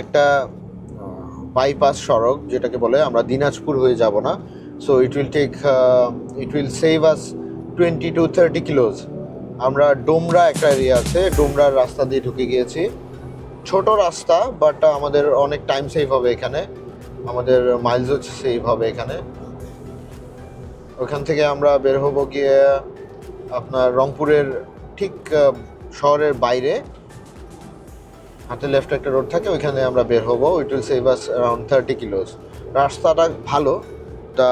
একটা বাইপাস সড়ক, যেটাকে বলে আমরা দিনাজপুর হয়ে যাব না। So it will save us 20 to 30 কিলোজ। আমরা ডোমরা একটা এরিয়া আছে, ডোমরার রাস্তা দিয়ে ঢুকে গিয়েছি। ছোট রাস্তা, বাট আমাদের অনেক টাইম সেভ হবে এখানে, আমাদের মাইলসও সেভ হবে এখানে। ওখান থেকে আমরা বের হবো গিয়ে আপনার রংপুরের ঠিক শহরের বাইরে হাতে লেফট একটা রোড থাকে, ওইখানে আমরা বের হবো। It will save us around 30 kilos. রাস্তাটা ভালো, the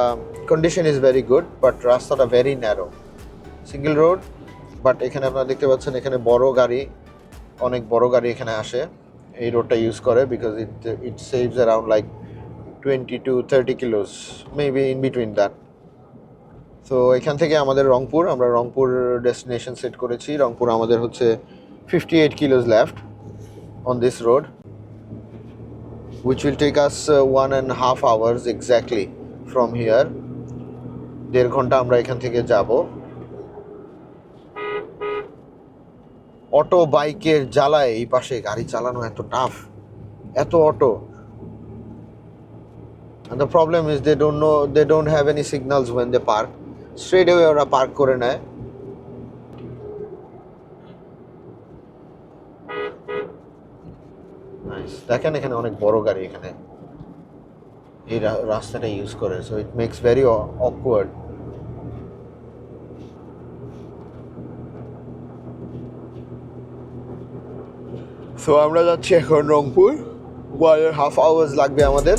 condition is very good, but রাস্তাটা very narrow, single road. But এখানে আপনারা দেখতে পাচ্ছেন এখানে অনেক বড় গাড়ি এখানে আসে, এই রোডটা ইউজ করে, because it saves around like 20 to 30 কিলোজ, maybe in between that. তো এখান থেকে আমাদের আমরা রংপুর ডেস্টিনেশন সেট করেছি। রংপুর আমাদের হচ্ছে 58 kilos left on this road, which will take us 1.5 hours exactly from here. 1.5 ঘন্টা আমরা এখান থেকে যাব। অটো বাইকের জ্বালায় এই পাশে গাড়ি চালানো এত টাফ, এত auto. And the problem is they don't have any signals when they park. Straight away ওরা পার্ক করে নেয়। দেখেন এখানে অনেক বড় গাড়ি এখানে এই রাস্তাটা ইউজ করে, so it makes very awkward. So আমরা যাচ্ছি এখন রংপুর। 1.5 hours লাগবে আমাদের।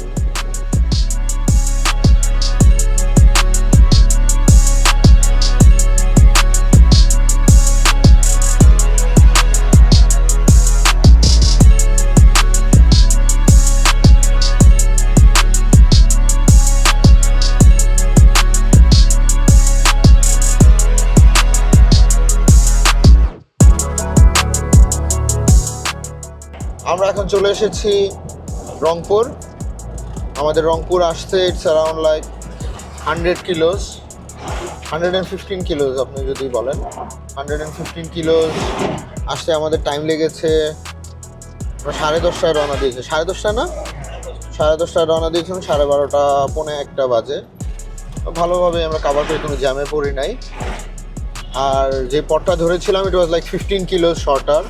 আমরা এখন চলে এসেছি রংপুর। আমাদের রংপুর আসতে ইটস অ্যারাউন্ড লাইক 100 কিলোজ, 115 কিলোজ আপনি যদি বলেন। 115 কিলোজ আসতে আমাদের টাইম লেগেছে, আমরা 10:30টায় রওনা দিয়েছি। 10:30 না, 10:30টায় রওনা দিয়েছিলাম, 12:30 পৌনে 1 বাজে। ভালোভাবে আমরা কাভার করে কোনো জ্যামে পড়ি নাই। আর যে পথটা ধরেছিলাম ইট ওয়াজ লাইক 15 কিলোজ শর্টার,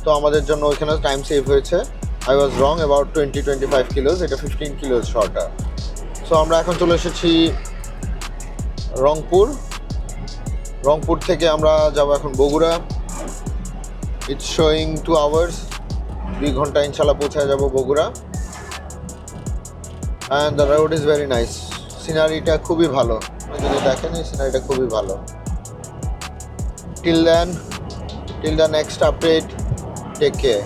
তো আমাদের জন্য ওইখানে টাইম সেভ হয়েছে। আই ওয়াজ রং অ্যাবাউট 20-25 কিলোজ, এটা 15 কিলোজ শর্টার। সো আমরা এখন চলে এসেছি রংপুর থেকে আমরা যাব এখন বগুড়া। ইটস শোয়িং 2 hours, 2 ঘন্টা ইনশাল্লাহ পৌঁছে যাব Bogura. And the road is very nice, সিনারিটা খুবই ভালো, যদি দেখেন এই সিনারিটা খুবই ভালো। Till the next update, take care.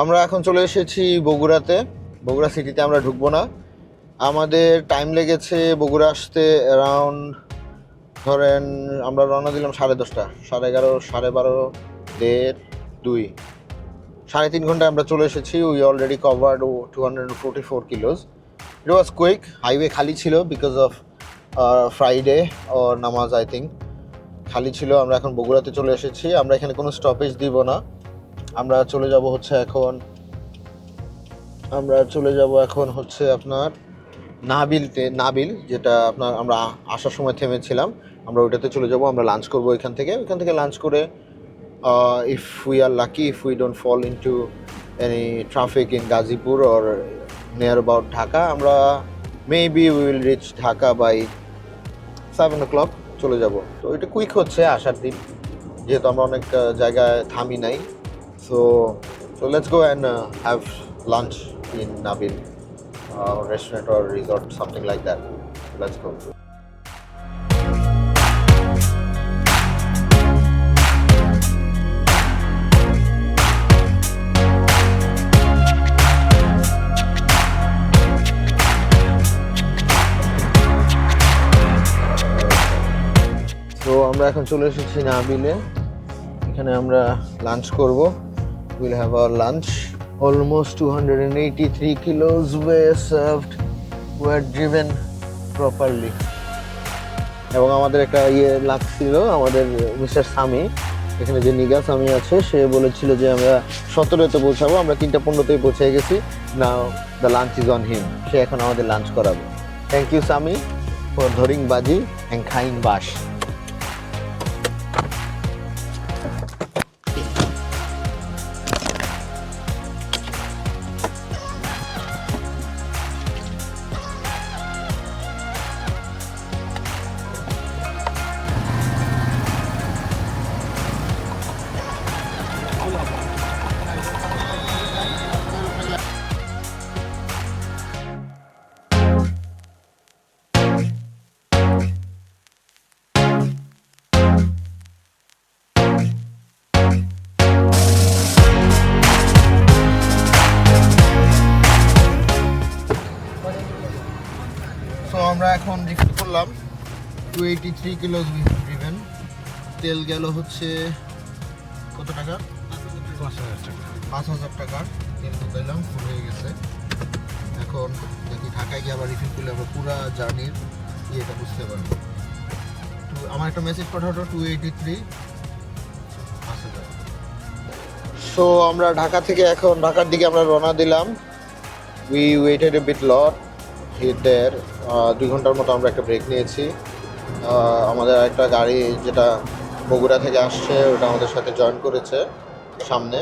আমরা এখন চলে এসেছি বগুড়াতে। বগুড়া সিটিতে আমরা ঢুকবো না, আমাদের টাইম লেগেছে বগুড়া আসতে অ্যারাউন্ড, ধরেন আমরা রওনা দিলাম 10:30, 11:30, 12:30, 1:30, 2, 3.5 ঘন্টায় আমরা চলে এসেছি। We already covered 244 কিলোজ। It was quick, highway খালি ছিল বিকজ অফ ফ্রাইডে অর নামাজ, আই থিঙ্ক খালি ছিল। আমরা এখন বগুড়াতে চলে এসেছি। আমরা এখানে কোনো স্টপেজ দিব না, আমরা চলে যাব হচ্ছে আপনার নাবিল, যেটা আপনার আমরা আসার সময় থেমেছিলাম, আমরা ওইটাতে চলে যাব। আমরা লাঞ্চ করবো ওইখান থেকে লাঞ্চ করে if we are lucky, if we don't fall into any traffic in Gazipur or near about Dhaka, আমরা maybe we will reach Dhaka by 7 o'clock চলে যাব। তো এটা কুইক হচ্ছে আসার দিন, যেহেতু আমরা অনেক জায়গায় থামি নাই। So let's go and have lunch in Nabil. restaurant or resort, something like that. Let's go. তো আমরা এখন চলে এসেছি নাবিলে। এখানে আমরা লাঞ্চ করব। Will have our lunch. Almost 283 kilos were served, were driven properly. এবং আমাদের একটা লাগছিল, আমাদের মিস্টার সামি, এখানে যে নিগা সামি আছে, সে বলেছিল যে আমরা 17-তে পৌঁছাবো, আমরা 3:15-তেই পৌঁছে গেছি। Now the lunch is on him. সে এখন আমাদের লাঞ্চ করাবে। থ্যাংক ইউ সামি ফর ধরিং বাজি অ্যান্ড খাইং বাস। সো আমরা এখন রিফিল করলাম 283 কিলো ড্রিভেন। তেল গেল হচ্ছে কত টাকা? 5,000 টাকার তেল ঢুকাইলাম, ফুল হয়ে গেছে। এখন দেখি ঢাকায় গিয়ে আবার রিফিল করলে আমরা পুরো জার্নির ইয়েটা বুঝতে পারবো। তো আমার একটা মেসেজ পাঠাতো 283 5,000। সো আমরা ঢাকা থেকে এখন ঢাকার দিকে আমরা রওনা দিলাম। We waited a bit lot here. 2 ঘন্টার মতো আমরা একটা ব্রেক নিয়েছি। আমাদের একটা গাড়ি যেটা বগুড়া থেকে আসছে ওটা আমাদের সাথে জয়েন করেছে সামনে।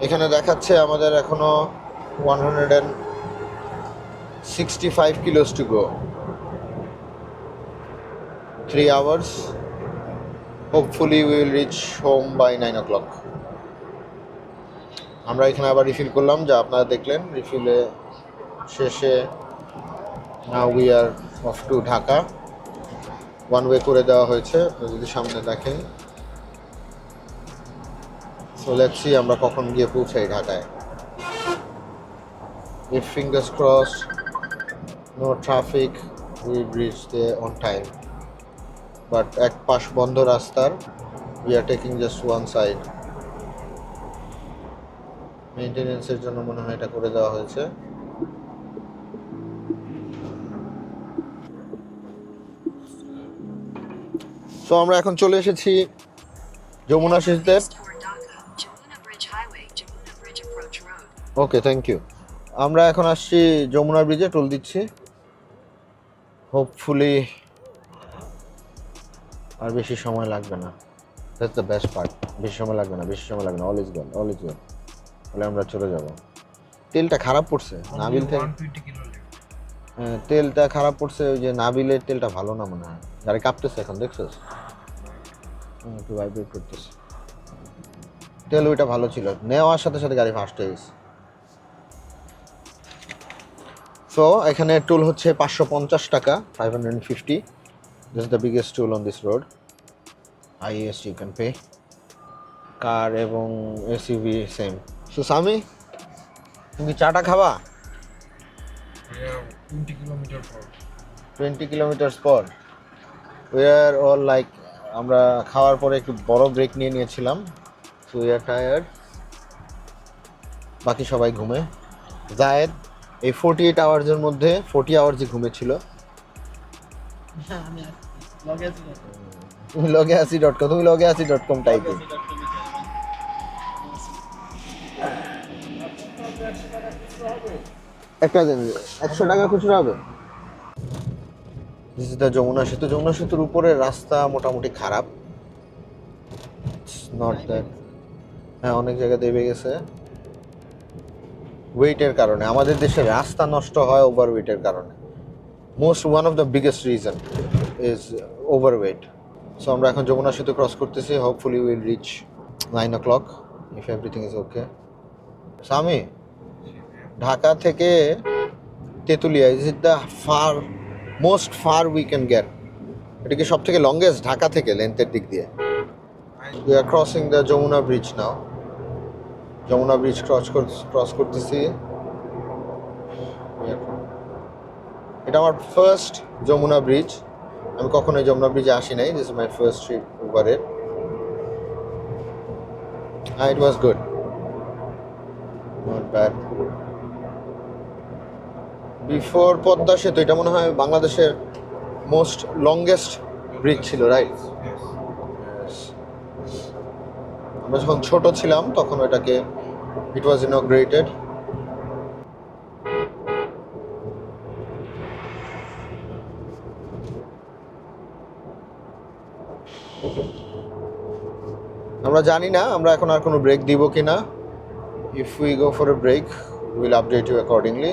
এখানে দেখাচ্ছে আমাদের এখনো 165 kilos to go, 3 hours. Hopefully we will reach home by 9 o'clock. আমরা এখানে আবার রিফিল করলাম, যা আপনারা দেখলেন রিফিলে শেষে। Now we are off to Dhaka. One way করে দেওয়া হয়েছে, আপনি যদি সামনে দেখেন। সো লেটস সি আমরা কখন গিয়ে পৌঁছাই ঢাকায়। If fingers crossed, no traffic, we reach there on time. But এক পাশ বন্ধ রাস্তার, we are taking just one side. মেইনটেনেন্সের জন্য মনে হয় এটা করে দেওয়া হয়েছে। সো আমরা এখন চলে এসেছি যমুনা সেতুতে। ওকে, থ্যাংক ইউ। আমরা এখন আসছি যমুনা ব্রিজে, টোল দিচ্ছি। হোপফুলি আর বেশি সময় লাগবে না। That's the best part. বেশি সময় লাগবে না, অল ইজ ওয়েল, তাহলে আমরা চলে যাব। তেলটা খারাপ পড়ছে নাবিল থেকে। হ্যাঁ, তেলটা খারাপ পড়ছে। ওই যে নাবিলের তেলটা ভালো না মনে হয়। গাড়ি কাঁপতেছে এখন, দেখছিস? একটু ভাইব্রেট করতেছে। তেল ওইটা ভালো ছিল, নেওয়ার সাথে সাথে গাড়ি ফাস্ট হয়ে গেছে। সো এখানে টোল হচ্ছে 550 টাকা, 550. This is the biggest toll on this road. IES you can pay. কার এবং SUV সেম। সো সামি, তুমি চাটা খাবা? 20 কিলোমিটার পর। We are all like, আমরা খাওয়ার পরে একটু বড় ব্রেক নিয়ে নিয়েছিলাম। So we are tired. বাকি সবাই ঘুমে। জায়েদ এই 48 আওয়ার্সের মধ্যে 40 আওয়ার্সই ঘুমেছিল। তুমি logeasi.com টাইপে। একটা 100 টাকা খুচরা হবে। This is the যমুনা সেতু। যমুনা সেতুর উপরের রাস্তা মোটামুটি খারাপ। নট দ্যাট, হ্যাঁ অনেক জায়গা দেবে গেছে ওয়েটের কারণে। আমাদের দেশে রাস্তা নষ্ট হয় ওভারওয়েটের কারণে। One of the biggest reason is overweight. So আমরা এখন যমুনা সেতু ক্রস করতেছি। Hopefully will reach 9 o'clock if everything is okay. Sami, Dhaka থেকে Tetulia is it the most far we can get? এটা কি সব থেকে লংগেস্ট ঢাকা থেকে লেন্থের দিক দিয়ে? We are crossing the Jamuna bridge now. Jamuna bridge cross করতেছি। এটা আমার ফার্স্ট যমুনা ব্রিজ। আমি কখনোই যমুনা ব্রিজে আসি নাই। This is my first trip over it. It was good, not bad. Before Padma সেতু এটা মনে হয় বাংলাদেশের মোস্ট লংগেস্ট ব্রিজ ছিল, রাইট? আমরা যখন ছোট ছিলাম তখন ওটাকে ইট ওয়াজ ইনগ্রেটেড। আমরা জানি না আমরা এখন আর কোনো ব্রেক দিব কিনা। If we go for a break will update you accordingly.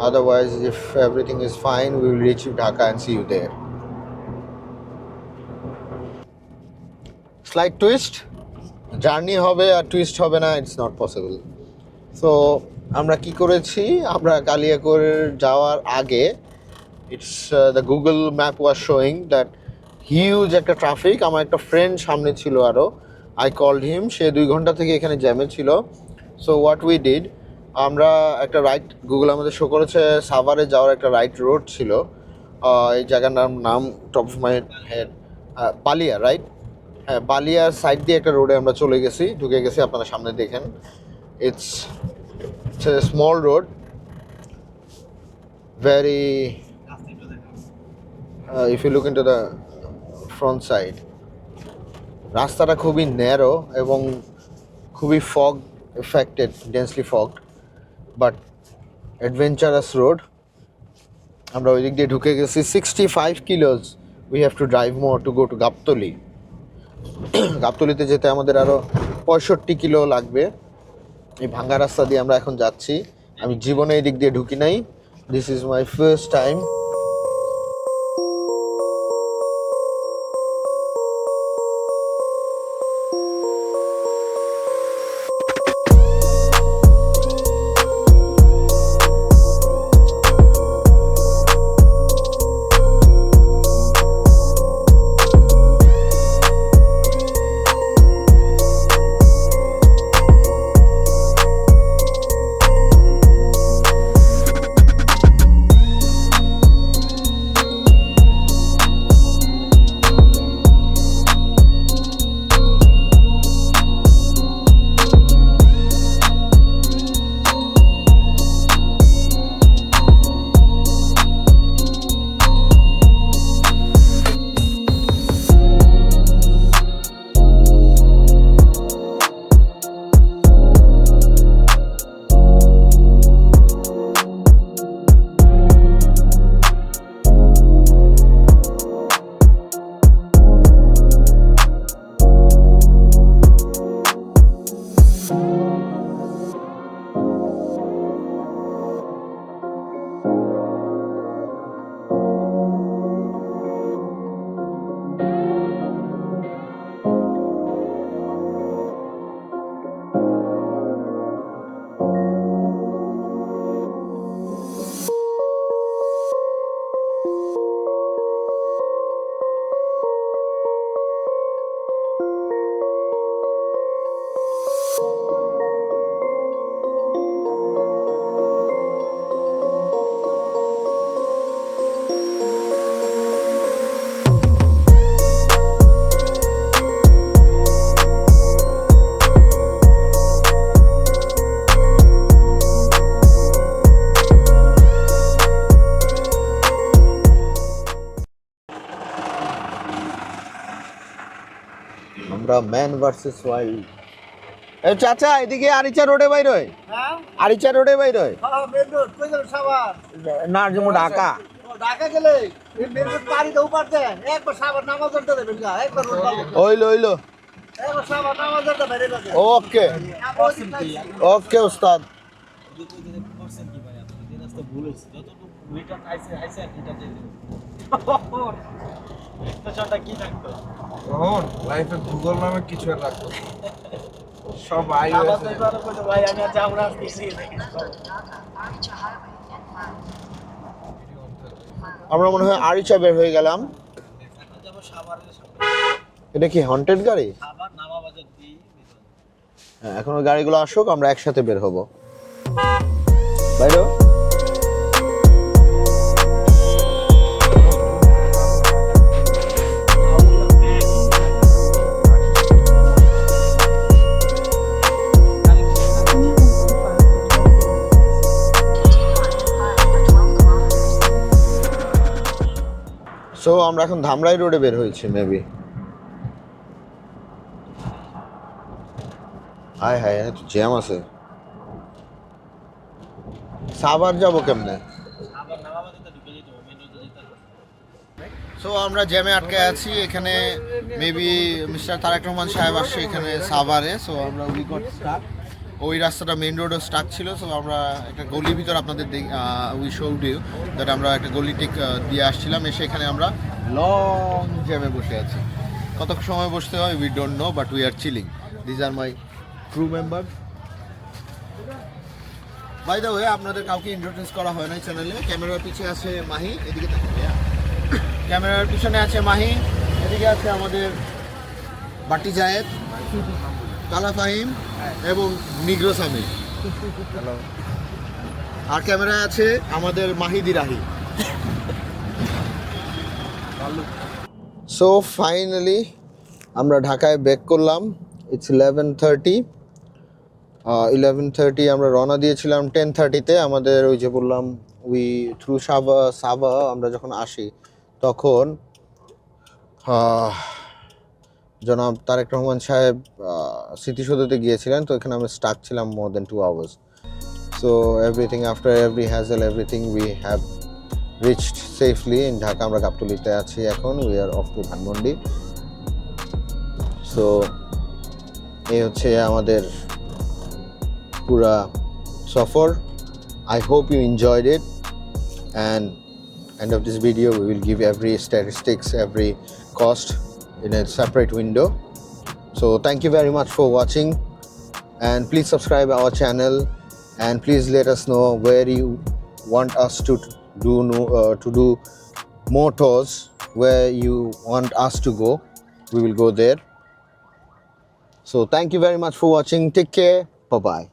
Otherwise, if everything is fine, we will reach Dhaka and see you there. Slight twist. Journey হবে আর twist হবে না, it's not possible. So, আমরা কি করেছি? আমরা কালিয়াকৈর যাওয়ার আগে it's the Google map was showing that huge একটা ট্রাফিক। আমার একটা ফ্রেন্ড সামনে ছিল আরো। I called him, সে 2 ঘন্টা থেকে এখানে জ্যামে ছিল। So what we did, আমরা একটা রাইট, গুগল আমাদের শো করেছে সাভারে যাওয়ার একটা রাইট রোড ছিল। এই জায়গার নাম top of my head, Baliya, right? হ্যাঁ, বালিয়ার সাইড দিয়ে একটা রোডে আমরা চলে গেছি, ঢুকে গেছি। আপনারা সামনে দেখেন, it's a small road, very if you look into the front side. রাস্তাটা খুবই ন্যারো এবং খুবই fog affected, densely fogged, but adventurous road. আমরা ওই দিক দিয়ে ঢুকে গেছি। 65 kilos we have to drive more to go to Gabtali. গাবতলীতে যেতে আমাদের আরও 65 কিলো লাগবে। এই ভাঙ্গা রাস্তা দিয়ে আমরা এখন যাচ্ছি। আমি জীবনে এই দিক দিয়ে ঢুকি নাই। This is my first time. আমরা ম্যান ভার্সেস ওয়াইল্ড। এ চাচা, এদিকে আরিচা রোডে বাইর হয়। হ্যাঁ আরিচা রোডে বাইর হয় মেন রোড কই গেল সাভার? না, যেমন ঢাকা। ঢাকা গেলে এই মেন রোড পাড়ি দাও পারতে একবার সাভার নামাজ পড়তে দেবেন গা, একবার রোড পাবো। হইলো একবার সাভার নামাজ পড়তে বাইরে লাগে। ওকে ওকে উস্তাদ। লাইফে গুগল নামে কিছু রাখতো, সব আই ভাই আমি আজ আমরা আসছি। আমরা মনে হয় আরিচা বের হয়ে গেলাম। এটা কি হন্টেড গাড়ি? হ্যাঁ, এখন ওই গাড়িগুলো আসুক, আমরা একসাথে বের হব। বাইরে সো আমরা এখন ধামরাই রোডে বের হয়েছি মেবি। হায় হায়, এত জ্যাম আছে। সাভার যাবো কেমনে? সো আমরা জ্যামে আটকে আছি এখানে। মেবি মিস্টার তারেক রহমান সাহেব আসছে এখানে সাভারে। সো আমরা উই গট স্টাক। ওই রাস্তাটা মেইন রোডও স্টাক ছিল। সো আমরা একটা গলির ভিতর আপনাদের উই শোড ইউ দ্যাট আমরা একটা গলি টিক দিয়ে আসছিলাম। এসে এখানে আমরা লং জ্যামে বসে আছি। কত সময় বসতে হয় we don't know, but we are chilling. This are my crew member. By the way, আপনাদের কাউকে ইন্ট্রোডিউস করা হয় না চ্যানেলে। ক্যামেরার পিছনে আছে মাহি, এদিকে ক্যামেরার পিছনে আছে মাহি, এদিকে আছে আমাদের বাটি জায়েদ, কালা ফাহিম এবং নিগ্রো সামির। আর ক্যামেরায় আছে আমাদের মাহিদি রাহি। সো ফাইনালি আমরা ঢাকায় ব্যাক করলাম। ইটস 11:30 আমরা রওনা দিয়েছিলাম 10:30-তে। আমাদের ওই যে বললাম উই থ্রু সাবা আমরা যখন আসি তখন জনাব তারেক রহমান সাহেব স্মৃতিসৌধতে গিয়েছিলেন। তো এখানে আমরা স্টাক ছিলাম more than 2 hours. So everything after every hassle everything we have reached safely in Dhaka. আমরা গাবতলীতে আছি এখন। We are off to Dhanmondi. So এই হচ্ছে আমাদের পুরা সফর। I hope you enjoyed it, and end of this video we will give every statistics, every cost in a separate window. So thank you very much for watching, and please subscribe our channel, and please let us know where you want us to do more tours, where you want us to go. We will go there. So thank you very much for watching. Take care. Bye bye.